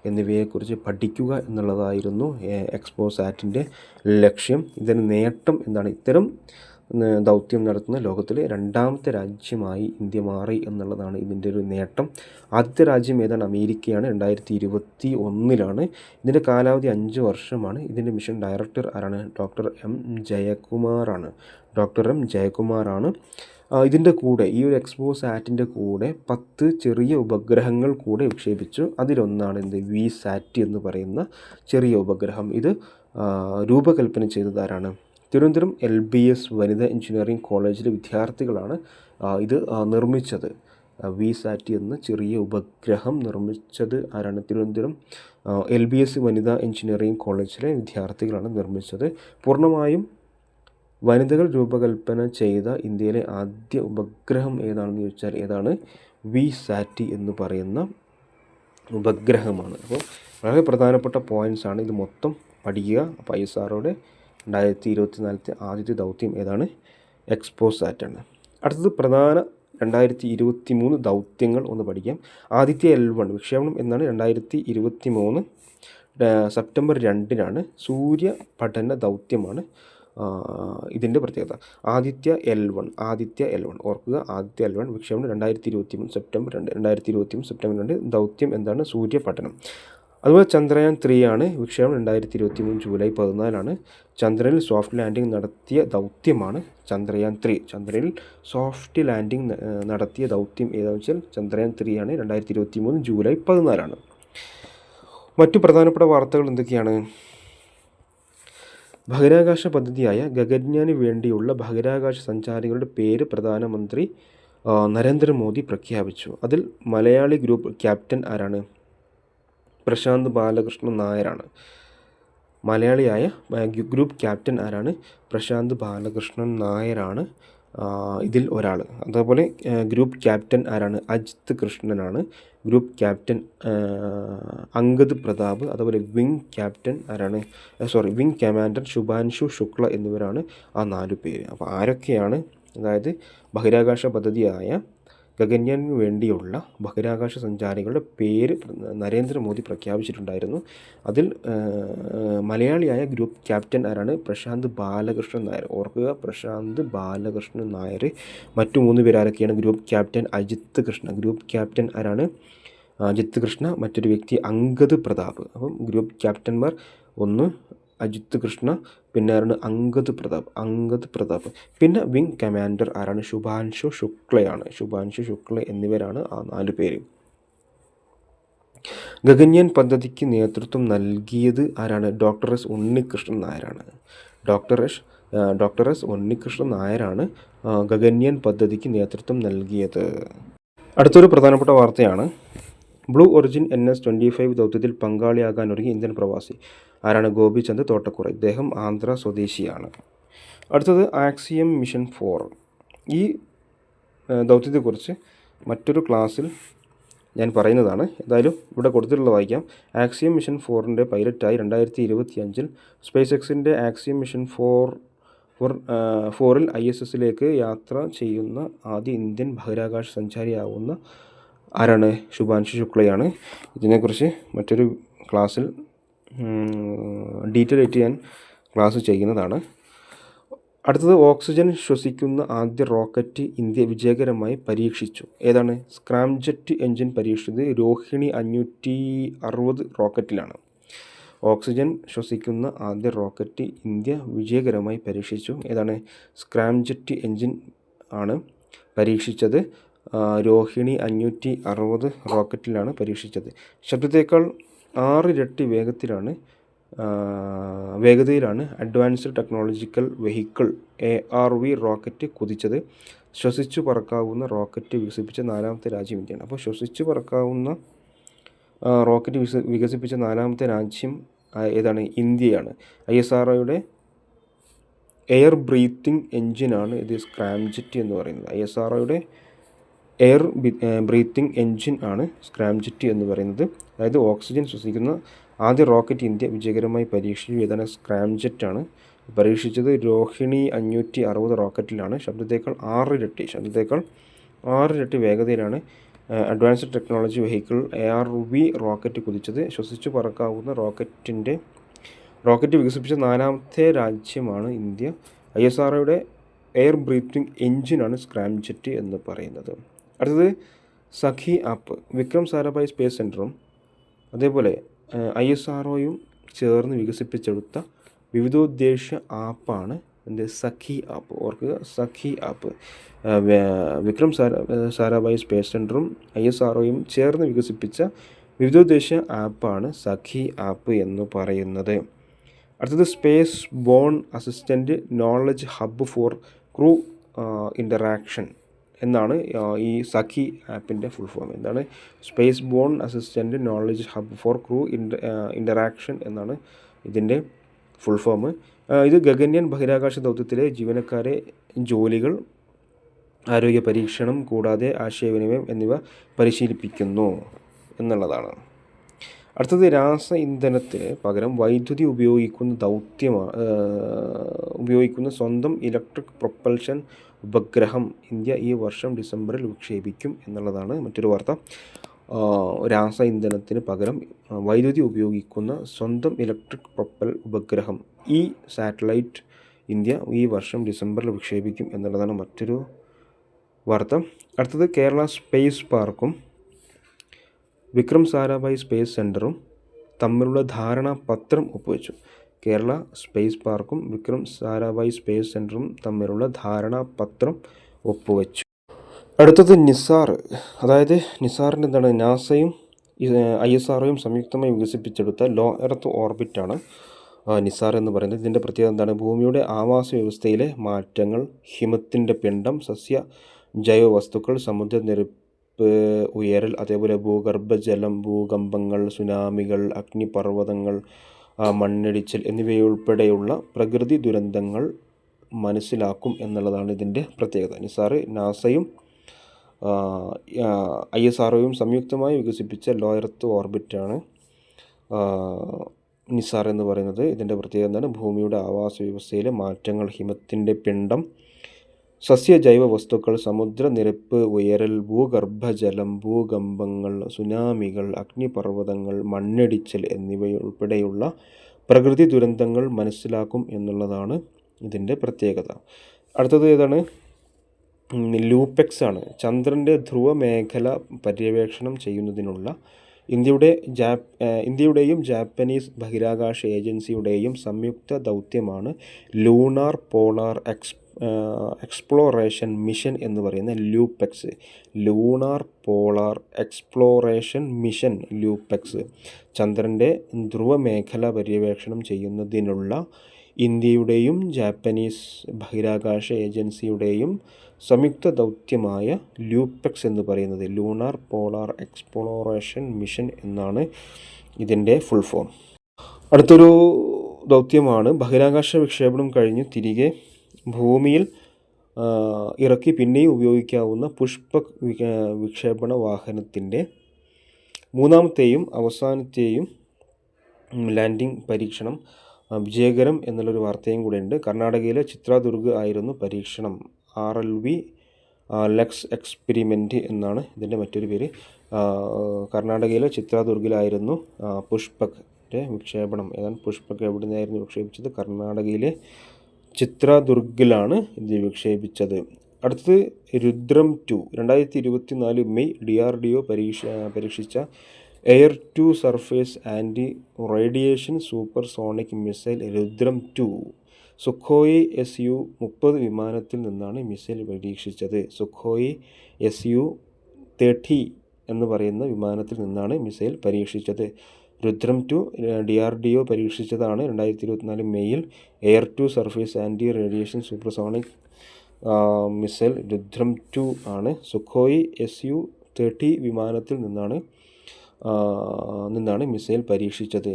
എന്നിവയെക്കുറിച്ച് പഠിക്കുക എന്നുള്ളതായിരുന്നു എക്സ്പോസാറ്റിൻ്റെ ലക്ഷ്യം. ഇതിന് നേട്ടം എന്താണ്? ഇത്തരം ദൗത്യം നടത്തുന്ന ലോകത്തിലെ രണ്ടാമത്തെ രാജ്യമായി ഇന്ത്യ മാറി എന്നുള്ളതാണ് ഇതിൻ്റെ ഒരു നേട്ടം. ആദ്യത്തെ രാജ്യം ഏതാണ്? അമേരിക്കയാണ്. 2021 ഇതിൻ്റെ കാലാവധി 5 വർഷമാണ്. ഇതിൻ്റെ മിഷൻ ഡയറക്ടർ ആരാണ്? ഡോക്ടർ എം ജയകുമാറാണ്. ഇതിൻ്റെ കൂടെ ഈ ഒരു എക്സ്പോസാറ്റിൻ്റെ കൂടെ 10 ചെറിയ ഉപഗ്രഹങ്ങൾ കൂടെ വിക്ഷേപിച്ചു. അതിലൊന്നാണ് എന്ത്? വിസാറ്റ് എന്ന് പറയുന്ന ചെറിയ ഉപഗ്രഹം. ഇത് രൂപകൽപ്പന ചെയ്തത് ആരാണ്? തിരുവനന്തപുരം LBS വനിതാ എഞ്ചിനീയറിംഗ് കോളേജിലെ വിദ്യാർത്ഥികളാണ് ഇത് നിർമ്മിച്ചത്. വിസാറ്റ് എന്ന ചെറിയ ഉപഗ്രഹം നിർമ്മിച്ചത് ആരാണ്? തിരുവനന്തപുരം LBS വനിതാ എഞ്ചിനീയറിംഗ് കോളേജിലെ വിദ്യാർത്ഥികളാണ് നിർമ്മിച്ചത്. പൂർണ്ണമായും വനിതകൾ രൂപകൽപ്പന ചെയ്ത ഇന്ത്യയിലെ ആദ്യ ഉപഗ്രഹം ഏതാണെന്ന് ചോദിച്ചാൽ ഏതാണ്? വിസാറ്റ് എന്ന് പറയുന്ന ഉപഗ്രഹമാണ്. അപ്പോൾ വളരെ പ്രധാനപ്പെട്ട പോയിൻറ്റ്സാണ് ഇത് മൊത്തം പഠിക്കുക. അപ്പോൾ ISROയുടെ 2024 ആദ്യത്തെ ദൗത്യം ഏതാണ്? എക്സ്പോസാറ്റാണ്. അടുത്തത് പ്രധാന 2023 ദൗത്യങ്ങൾ ഒന്ന് പഠിക്കാം. ആദിത്യ L1 വിക്ഷേപണം എന്നാണ് 2023 സെപ്റ്റംബർ 2 സൂര്യ പഠന ദൗത്യമാണ് ഇതിൻ്റെ പ്രത്യേകത. ആദിത്യ L1 ഓർക്കുക, ആദിത്യ L1 വിക്ഷേപണം 2023 സെപ്റ്റംബർ 2 ദൗത്യം എന്താണ്? സൂര്യ പഠനം. അതുപോലെ ചന്ദ്രയാൻ 3 വിക്ഷേപണം 2023 ജൂലൈ 14 ചന്ദ്രനിൽ സോഫ്റ്റ് ലാൻഡിംഗ് നടത്തിയ ദൗത്യമാണ് ചന്ദ്രയാൻ 3. ചന്ദ്രനിൽ സോഫ്റ്റ് ലാൻഡിംഗ് നടത്തിയ ദൗത്യം ഏതാണെന്ന് വെച്ചാൽ ചന്ദ്രയാൻ 3 2023 ജൂലൈ 14. മറ്റു പ്രധാനപ്പെട്ട വാർത്തകൾ എന്തൊക്കെയാണ്? ബഹിരാകാശ പദ്ധതിയായ ഗഗൻയാന് വേണ്ടിയുള്ള ബഹിരാകാശ സഞ്ചാരികളുടെ പേര് പ്രധാനമന്ത്രി നരേന്ദ്രമോദി പ്രഖ്യാപിച്ചു. അതിൽ മലയാളി ഗ്രൂപ്പ് ക്യാപ്റ്റൻ ആരാണ്? പ്രശാന്ത് ബാലകൃഷ്ണൻ നായരാണ്. മലയാളിയായ ഗ്രൂപ്പ് ക്യാപ്റ്റൻ ആരാണ്? പ്രശാന്ത് ബാലകൃഷ്ണൻ നായരാണ് ഇതിൽ ഒരാൾ. അതേപോലെ ഗ്രൂപ്പ് ക്യാപ്റ്റൻ ആരാണ്? അജിത് കൃഷ്ണനാണ്. Group captain Angad Pratap. അതുപോലെ വിങ് ക്യാപ്റ്റൻ ആരാണ്? വിങ് കമാൻഡർ ശുഭാൻഷു ശുക്ല എന്നിവരാണ് ആ 4 പേര്. അപ്പോൾ ആരൊക്കെയാണ്? അതായത് ബഹിരാകാശ പദ്ധതിയായ ഗഗൻയാന് വേണ്ടിയുള്ള ബഹിരാകാശ സഞ്ചാരികളുടെ പേര് നരേന്ദ്രമോദി പ്രഖ്യാപിച്ചിട്ടുണ്ടായിരുന്നു. അതിൽ മലയാളിയായ ഗ്രൂപ്പ് ക്യാപ്റ്റൻ ആരാണ്? പ്രശാന്ത് ബാലകൃഷ്ണൻ നായർ. ഓർക്കുക, പ്രശാന്ത് ബാലകൃഷ്ണൻ നായർ. മറ്റു 3 പേര് ആരൊക്കെയാണ്? Group captain Ajit Krishna. Group captain ആരാണ്? അജിത് കൃഷ്ണ. മറ്റൊരു വ്യക്തി അങ്കദ് പ്രതാപ്. അപ്പം ഗ്രൂപ്പ് ക്യാപ്റ്റന്മാർ ഒന്ന് അജിത് കൃഷ്ണ, പിന്നെ ആരാണ്? അങ്കദ് പ്രതാപ്. പിന്നെ വിങ് കമാൻഡർ ആരാണ്? ശുഭാൻഷു ശുക്ല എന്നിവരാണ് ആ 4 പേര്. ഗഗൻയാൻ പദ്ധതിക്ക് നേതൃത്വം നൽകിയത് ആരാണ്? ഡോക്ടർ എസ് ഉണ്ണികൃഷ്ണൻ നായരാണ് ഗഗൻയാൻ പദ്ധതിക്ക് നേതൃത്വം നൽകിയത്. അടുത്തൊരു പ്രധാനപ്പെട്ട വാർത്തയാണ്. ബ്ലൂ ഒറിജിൻ NS-25 ദൗത്യത്തിൽ പങ്കാളിയാകാനൊരുങ്ങി ഇന്ത്യൻ പ്രവാസി ആരാണ്? ഗോപിചന്ദ് തോട്ടക്കുറ. ഇദ്ദേഹം ആന്ധ്ര സ്വദേശിയാണ്. അടുത്തത് ആക്സിയം മിഷൻ 4. ഈ ദൗത്യത്തെക്കുറിച്ച് മറ്റൊരു ക്ലാസ്സിൽ ഞാൻ പറയുന്നതാണ്. എന്തായാലും ഇവിടെ കൊടുത്തിട്ടുള്ള വായിക്കാം. ആക്സിയം മിഷൻ 4ൻ്റെ പൈലറ്റായി 2025 സ്പേസ് എക്സിൻ്റെ ആക്സിയം മിഷൻ 4ൽ ISSലേക്ക് യാത്ര ചെയ്യുന്ന ആദ്യ ഇന്ത്യൻ ബഹിരാകാശ സഞ്ചാരിയാവുന്ന ആരാണ്? ശുഭാൻഷു ശുക്ലയാണ്. ഇതിനെക്കുറിച്ച് മറ്റൊരു ക്ലാസ്സിൽ ഡീറ്റെയിൽ ആയിട്ട് ഞാൻ ക്ലാസ് ചെയ്യുന്നതാണ്. അടുത്തത് ഓക്സിജൻ ശ്വസിക്കുന്ന ആദ്യ റോക്കറ്റ് ഇന്ത്യ വിജയകരമായി പരീക്ഷിച്ചു. ഏതാണ്? സ്ക്രാംജെറ്റ് എഞ്ചിൻ പരീക്ഷിച്ചത് രോഹിണി 560 റോക്കറ്റിലാണ്. ഓക്സിജൻ ശ്വസിക്കുന്ന ആദ്യ റോക്കറ്റ് ഇന്ത്യ വിജയകരമായി പരീക്ഷിച്ചു. ഏതാണ്? സ്ക്രാംജെറ്റ് എഞ്ചിൻ ആണ് പരീക്ഷിച്ചത്. രോഹിണി 560 റോക്കറ്റിലാണ് പരീക്ഷിച്ചത്. ശബ്ദത്തേക്കാൾ 6 ഇരട്ടി വേഗതയിലാണ് advanced technological vehicle ARV rocket കുതിച്ചത്. ശ്വസിച്ചു പറക്കാവുന്ന റോക്കറ്റ് വികസിപ്പിച്ച 4ാമത്തെ രാജ്യം ഇന്ത്യയാണ്. അപ്പോൾ ശ്വസിച്ചു പറക്കാവുന്ന റോക്കറ്റ് വികസിപ്പിച്ച 4ാമത്തെ രാജ്യം ഏതാണ്? ഇന്ത്യയാണ്. ISROയുടെ എയർ ബ്രീത്തിങ് എഞ്ചിനാണ് ഇത് സ്ക്രാംജെറ്റ് എന്ന് പറയുന്നത്. ISROയുടെ എയർ ബ്രീത്തിങ് എഞ്ചിൻ ആണ് സ്ക്രാംജെറ്റ് എന്ന് പറയുന്നത്. അതായത് ഓക്സിജൻ ശ്വസിക്കുന്ന ആദ്യ റോക്കറ്റ് ഇന്ത്യ വിജയകരമായി പരീക്ഷിച്ചു. ഏതാണ്? സ്ക്രാംജെറ്റ് ആണ് പരീക്ഷിച്ചത്. രോഹിണി 560 റോക്കറ്റിലാണ്. ശബ്ദത്തേക്കാൾ 6 ഇരട്ടി വേഗതയിലാണ് advanced technology vehicle ARV rocket കുതിച്ചത്. ശ്വസിച്ചു പറക്കാവുന്ന റോക്കറ്റ് വികസിപ്പിച്ച 4ാമത്തെ രാജ്യമാണ് ഇന്ത്യ. ISROയുടെ എയർ ബ്രീത്തിങ് എഞ്ചിനാണ് സ്ക്രാംജെറ്റ് എന്ന് പറയുന്നത്. അടുത്തത് സഖി ആപ്പ്. വിക്രം സാരാഭായ് സ്പേസ് സെൻറ്ററും അതേപോലെ ISROയും ചേർന്ന് വികസിപ്പിച്ചെടുത്ത വിവിധോദ്ദേശ ആപ്പാണ് സഖി ആപ്പ്. ഓർക്കുക, സഖി ആപ്പ്. വിക്രം സാരാഭായ് സ്പേസ് സെൻറ്ററും ISROയും ചേർന്ന് വികസിപ്പിച്ച വിവിധോദ്ദേശ ആപ്പാണ് സഖി ആപ്പ് എന്ന് പറയുന്നത്. അടുത്തത് space bone assistant knowledge hub for crew interaction എന്നാണ് ഈ സഖി ആപ്പിൻ്റെ ഫുൾ ഫോം. എന്താണ്? Space bone assistant knowledge hub for crew interaction എന്നാണ് ഇതിൻ്റെ ഫുൾ ഫോം. ഇത് ഗഗൻയാൻ ബഹിരാകാശ ദൗത്യത്തിലെ ജീവനക്കാരെ ജോലികൾ, ആരോഗ്യ പരീക്ഷണം കൂടാതെ ആശയവിനിമയം എന്നിവ പരിശീലിപ്പിക്കുന്നു എന്നുള്ളതാണ്. അടുത്തത് രാസ ഇന്ധനത്തിന് പകരം വൈദ്യുതി ഉപയോഗിക്കുന്ന സ്വന്തം ഇലക്ട്രിക് പ്രൊപ്പൽഷൻ ഉപഗ്രഹം ഇന്ത്യ ഈ വർഷം ഡിസംബറിൽ വിക്ഷേപിക്കും എന്നുള്ളതാണ് മറ്റൊരു വാർത്ത. രാസ ഇന്ധനത്തിന് പകരം വൈദ്യുതി ഉപയോഗിക്കുന്ന സ്വന്തം ഇലക്ട്രിക് പ്രൊപ്പൽ ഉപഗ്രഹം ഈ സാറ്റലൈറ്റ് ഇന്ത്യ ഈ വർഷം ഡിസംബറിൽ വിക്ഷേപിക്കും എന്നുള്ളതാണ് മറ്റൊരു വാർത്ത. അടുത്തത് കേരള സ്പേസ് പാർക്കും വിക്രം സാരാഭായ് സ്പേസ് സെൻറ്ററും തമ്മിലുള്ള ധാരണാപത്രം ഒപ്പുവെച്ചു. കേരള സ്പേസ് പാർക്കും വിക്രം സാരാഭായ് സ്പേസ് സെൻറ്ററും തമ്മിലുള്ള ധാരണാപത്രം ഒപ്പുവെച്ചു. അടുത്തത് നിസാർ, അതായത് നിസാറിൻ്റെ എന്താണ്, നാസയും ISROയും സംയുക്തമായി വികസിപ്പിച്ചെടുത്ത ലോ എർത്ത് ഓർബിറ്റാണ് നിസാർ എന്ന് പറയുന്നത്. ഇതിൻ്റെ പ്രത്യേകത എന്താണ്? ഭൂമിയുടെ ആവാസ വ്യവസ്ഥയിലെ മാറ്റങ്ങൾ, ഹിമത്തിൻ്റെ പിണ്ഡം, സസ്യ ജൈവ വസ്തുക്കൾ, സമുദ്രനിരപ്പ് ഉയരൽ, അതേപോലെ ഭൂഗർഭജലം, ഭൂകമ്പങ്ങൾ, സുനാമികൾ, അഗ്നിപർവ്വതങ്ങൾ, മണ്ണിടിച്ചിൽ എന്നിവയുൾപ്പെടെയുള്ള പ്രകൃതി ദുരന്തങ്ങൾ മനസ്സിലാക്കും എന്നുള്ളതാണ് ഇതിൻ്റെ പ്രത്യേകത. നിസാർ നാസയും ISROയും സംയുക്തമായി വികസിപ്പിച്ച ലോ എർത്ത് ഓർബിറ്റാണ് നിസാർ എന്ന് പറയുന്നത്. ഇതിൻ്റെ പ്രത്യേകത എന്താണ്? ഭൂമിയുടെ ആവാസ വ്യവസ്ഥയിലെ മാറ്റങ്ങൾ, ഹിമത്തിൻ്റെ പിണ്ഡം, സസ്യ ജൈവ വസ്തുക്കൾ, സമുദ്രനിരപ്പ് ഉയരൽ, ഭൂഗർഭജലം, ഭൂകമ്പങ്ങൾ, സുനാമികൾ, അഗ്നിപർവ്വതങ്ങൾ, മണ്ണിടിച്ചിൽ എന്നിവയുൾപ്പെടെയുള്ള പ്രകൃതി ദുരന്തങ്ങൾ മനസ്സിലാക്കും എന്നുള്ളതാണ് ഇതിൻ്റെ പ്രത്യേകത. അടുത്തത് ഏതാണ്? ലൂപെക്സ് ആണ്. ചന്ദ്രൻ്റെ ധ്രുവമേഖല പര്യവേക്ഷണം ചെയ്യുന്നതിനുള്ള ഇന്ത്യയുടെയും ജാപ്പനീസ് ബഹിരാകാശ ഏജൻസിയുടെയും സംയുക്ത ദൗത്യമാണ് ലൂണാർ പോളാർ എക്സ്പ്ലോറേഷൻ മിഷൻ എന്ന് പറയുന്ന ലൂപെക്സ്. ലൂണാർ പോളാർ എക്സ്പ്ലോറേഷൻ മിഷൻ ലൂപെക്സ് ചന്ദ്രൻ്റെ ധ്രുവമേഖല പര്യവേക്ഷണം ചെയ്യുന്നതിനുള്ള ഇന്ത്യയുടെയും ജാപ്പനീസ് ബഹിരാകാശ ഏജൻസിയുടെയും സംയുക്ത ദൗത്യമായ ലൂപെക്സ് എന്ന് പറയുന്നത് ലൂണാർ പോളാർ എക്സ്പ്ലോറേഷൻ മിഷൻ എന്നാണ് ഇതിൻ്റെ ഫുൾ ഫോം. അടുത്തൊരു ദൗത്യമാണ് ബഹിരാകാശ വിക്ഷേപണം കഴിഞ്ഞ് തിരികെ ഭൂമിയിൽ ഇറക്കി പിന്നെയും ഉപയോഗിക്കാവുന്ന പുഷ്പക് വിക്ഷേപണ വാഹനത്തിൻ്റെ മൂന്നാമത്തെയും അവസാനത്തെയും ലാൻഡിംഗ് പരീക്ഷണം വിജയകരം എന്നുള്ളൊരു വാർത്തയും കൂടെ ഉണ്ട്. കർണാടകയിലെ ചിത്രദുർഗ് ആയിരുന്നു പരീക്ഷണം. RLV ലക്സ് എക്സ്പെരിമെൻറ്റ് എന്നാണ് ഇതിൻ്റെ മറ്റൊരു പേര്. കർണാടകയിലെ ചിത്രദുർഗിലായിരുന്നു പുഷ്പകിൻ്റെ വിക്ഷേപണം. ഏതാണ് പുഷ്പക് എവിടെ നിന്നായിരുന്നു വിക്ഷേപിച്ചത്? കർണാടകയിലെ ചിത്രദുർഗിലാണ് ഇത് വിക്ഷേപിച്ചത്. അടുത്തത് രുദ്രം 2 2024 മെയ് DRDO പരീക്ഷിച്ച air to surface anti radiation supersonic missile Rudram 2 Sukhoi Su-30 വിമാനത്തിൽ നിന്നാണ് മിസൈൽ പരീക്ഷിച്ചത്. സുഖോയ് Su-30 എന്ന് പറയുന്ന വിമാനത്തിൽ നിന്നാണ് മിസൈൽ പരീക്ഷിച്ചത്. രുദ്രം 2 DRDO പരീക്ഷിച്ചതാണ് 2024 മെയ്യിൽ. Air to surface anti radiation supersonic missile Rudram 2 ആണ്. സുഖോയ് Su-30 വിമാനത്തിൽ നിന്നാണ് മിസൈൽ പരീക്ഷിച്ചത്.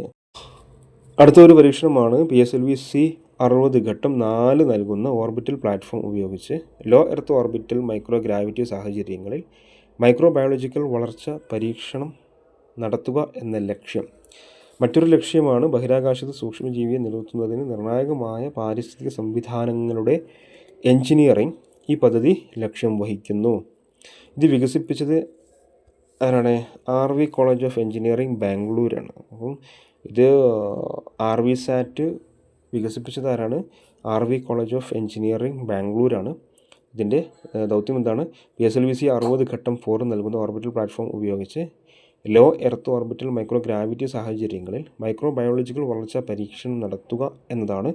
അടുത്ത ഒരു പരീക്ഷണമാണ് PSLV C-60 ഘട്ടം 4 നൽകുന്ന ഓർബിറ്റൽ പ്ലാറ്റ്ഫോം ഉപയോഗിച്ച് ലോ എർത്ത് ഓർബിറ്റൽ മൈക്രോഗ്രാവിറ്റി സാഹചര്യങ്ങളിൽ മൈക്രോബയോളജിക്കൽ വളർച്ച പരീക്ഷണം നടത്തുക എന്ന ലക്ഷ്യം. മറ്റൊരു ലക്ഷ്യമാണ് ബഹിരാകാശത്ത് സൂക്ഷ്മജീവിയെ നിലനിർത്തുന്നതിന് നിർണായകമായ പാരിസ്ഥിതിക സംവിധാനങ്ങളുടെ എഞ്ചിനീയറിംഗ് ഈ പദ്ധതി ലക്ഷ്യം വഹിക്കുന്നു. ഇത് വികസിപ്പിച്ചത് ആരാണ്? RV കോളേജ് ഓഫ് എഞ്ചിനീയറിംഗ് ബാംഗ്ലൂരാണ്. അപ്പം ഇത് RVSAT വികസിപ്പിച്ചത് ആരാണ്? RV കോളേജ് ഓഫ് എഞ്ചിനീയറിംഗ് ബാംഗ്ലൂരാണ്. ഇതിൻ്റെ ദൗത്യം എന്താണ്? PSLV C-60 ഘട്ടം 4 നൽകുന്ന ഓർബിറ്റൽ പ്ലാറ്റ്ഫോം ഉപയോഗിച്ച് ലോ എർത്ത് ഓർബിറ്റൽ മൈക്രോഗ്രാവിറ്റി സാഹചര്യങ്ങളിൽ മൈക്രോബയോളജിക്കൽ വളർച്ചാ പരീക്ഷണം നടത്തുക എന്നതാണ്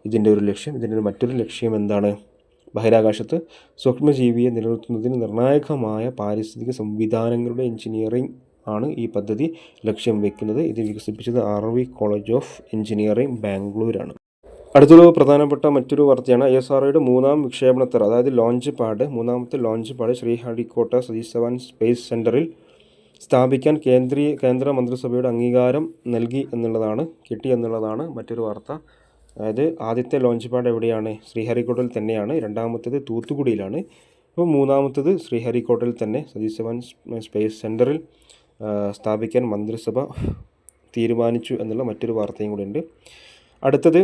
ഇതിൻ്റെ ഒരു ലക്ഷ്യം. ഇതിൻ്റെ മറ്റൊരു ലക്ഷ്യം എന്താണ്? ബഹിരാകാശത്ത് സൂക്ഷ്മജീവിയെ നിലനിർത്തുന്നതിന് നിർണായകമായ പാരിസ്ഥിതിക സംവിധാനങ്ങളുടെ എഞ്ചിനീയറിംഗ് ആണ് ഈ പദ്ധതി ലക്ഷ്യം വയ്ക്കുന്നത്. ഇത് വികസിപ്പിച്ചത് RV കോളേജ് ഓഫ് എഞ്ചിനീയറിംഗ് ബാംഗ്ലൂരാണ്. അടുത്തൊരു പ്രധാനപ്പെട്ട മറ്റൊരു വാർത്തയാണ് ISROയുടെ മൂന്നാം വിക്ഷേപണത്തറ, അതായത് മൂന്നാമത്തെ launch pad Sriharikota Satish Dhawan space സെൻറ്ററിൽ സ്ഥാപിക്കാൻ കേന്ദ്ര മന്ത്രിസഭയുടെ അംഗീകാരം കിട്ടി എന്നുള്ളതാണ് മറ്റൊരു വാർത്ത. അതായത് ആദ്യത്തെ ലോഞ്ച് പാഡ് എവിടെയാണ്? ശ്രീഹരിക്കോട്ടയിൽ തന്നെയാണ്. രണ്ടാമത്തേത് തൂത്തുക്കുടിയിലാണ്. ഇപ്പോൾ മൂന്നാമത്തേത് ശ്രീഹരിക്കോട്ടയിൽ തന്നെ സതീഷ് ധവാൻ സ്പേസ് സെൻറ്ററിൽ സ്ഥാപിക്കാൻ മന്ത്രിസഭ തീരുമാനിച്ചു എന്നുള്ള മറ്റൊരു വാർത്തയും കൂടിയുണ്ട്. അടുത്തത്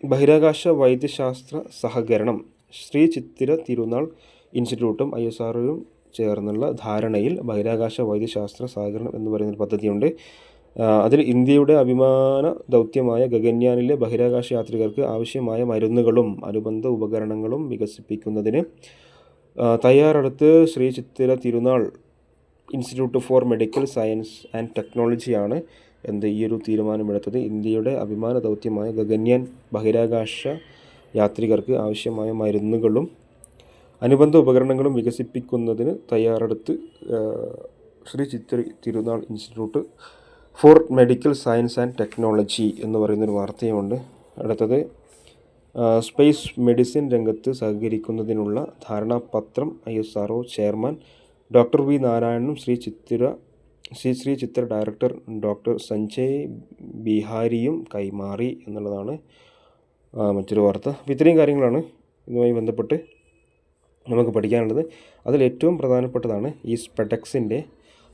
ബഹിരാകാശ വൈദ്യശാസ്ത്ര സഹകരണം ശ്രീ ചിത്തിര തിരുനാൾ ഇൻസ്റ്റിറ്റ്യൂട്ടും ISROയും ചേർന്നുള്ള ധാരണയിൽ ബഹിരാകാശ വൈദ്യശാസ്ത്ര സഹകരണം എന്ന് പറയുന്നൊരു പദ്ധതിയുണ്ട്. അതിൽ ഇന്ത്യയുടെ അഭിമാന ദൗത്യമായ ഗഗൻയാനിലെ ബഹിരാകാശ യാത്രികർക്ക് ആവശ്യമായ മരുന്നുകളും അനുബന്ധ ഉപകരണങ്ങളും വികസിപ്പിക്കുന്നതിന് തയ്യാറെടുത്ത് Shri Chithira Thirunal institute for medical science and ടെക്നോളജിയാണ് ഈ ഒരു തീരുമാനമെടുത്തത്. ഇന്ത്യയുടെ അഭിമാന ദൗത്യമായ ഗഗൻയാൻ ബഹിരാകാശ യാത്രികർക്ക് ആവശ്യമായ മരുന്നുകളും അനുബന്ധ ഉപകരണങ്ങളും വികസിപ്പിക്കുന്നതിന് തയ്യാറെടുത്ത് Shri Chithira Thirunal institute for medical science and technology എന്ന് പറയുന്നൊരു വാർത്തയുമുണ്ട്. അടുത്തത് സ്പേസ് മെഡിസിൻ രംഗത്ത് സഹകരിക്കുന്നതിനുള്ള ധാരണാപത്രം ISRO ചെയർമാൻ ഡോക്ടർ വി നാരായണനും ശ്രീ ചിത്ര ഡയറക്ടർ ഡോക്ടർ സഞ്ജയ് ബിഹാരിയും കൈമാറി എന്നുള്ളതാണ് മറ്റൊരു വാർത്ത. അപ്പോൾ ഇത്രയും കാര്യങ്ങളാണ് ഇതുമായി ബന്ധപ്പെട്ട് നമുക്ക് പഠിക്കാനുള്ളത്. അതിലേറ്റവും പ്രധാനപ്പെട്ടതാണ് ഈ സ്പെഡെക്സിൻ്റെ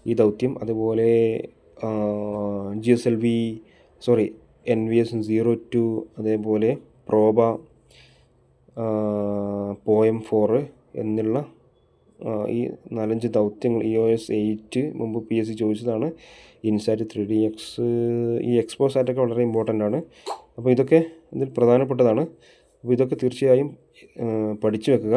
ഈ ദൗത്യം, അതുപോലെ NVS-02, അതേപോലെ പ്രോബ, പോയം 4 എന്നുള്ള ഈ 4-5 ദൗത്യങ്ങൾ. EOS 8 മുമ്പ് PSC ചോദിച്ചതാണ്. ഇൻസാറ്റ് 3DX, ഈ എക്സ്പോസാറ്റൊക്കെ വളരെ ഇമ്പോർട്ടൻ്റ് ആണ്. അപ്പോൾ ഇതൊക്കെ ഇതിൽ പ്രധാനപ്പെട്ടതാണ്. അപ്പോൾ ഇതൊക്കെ തീർച്ചയായും പഠിച്ചു വെക്കുക.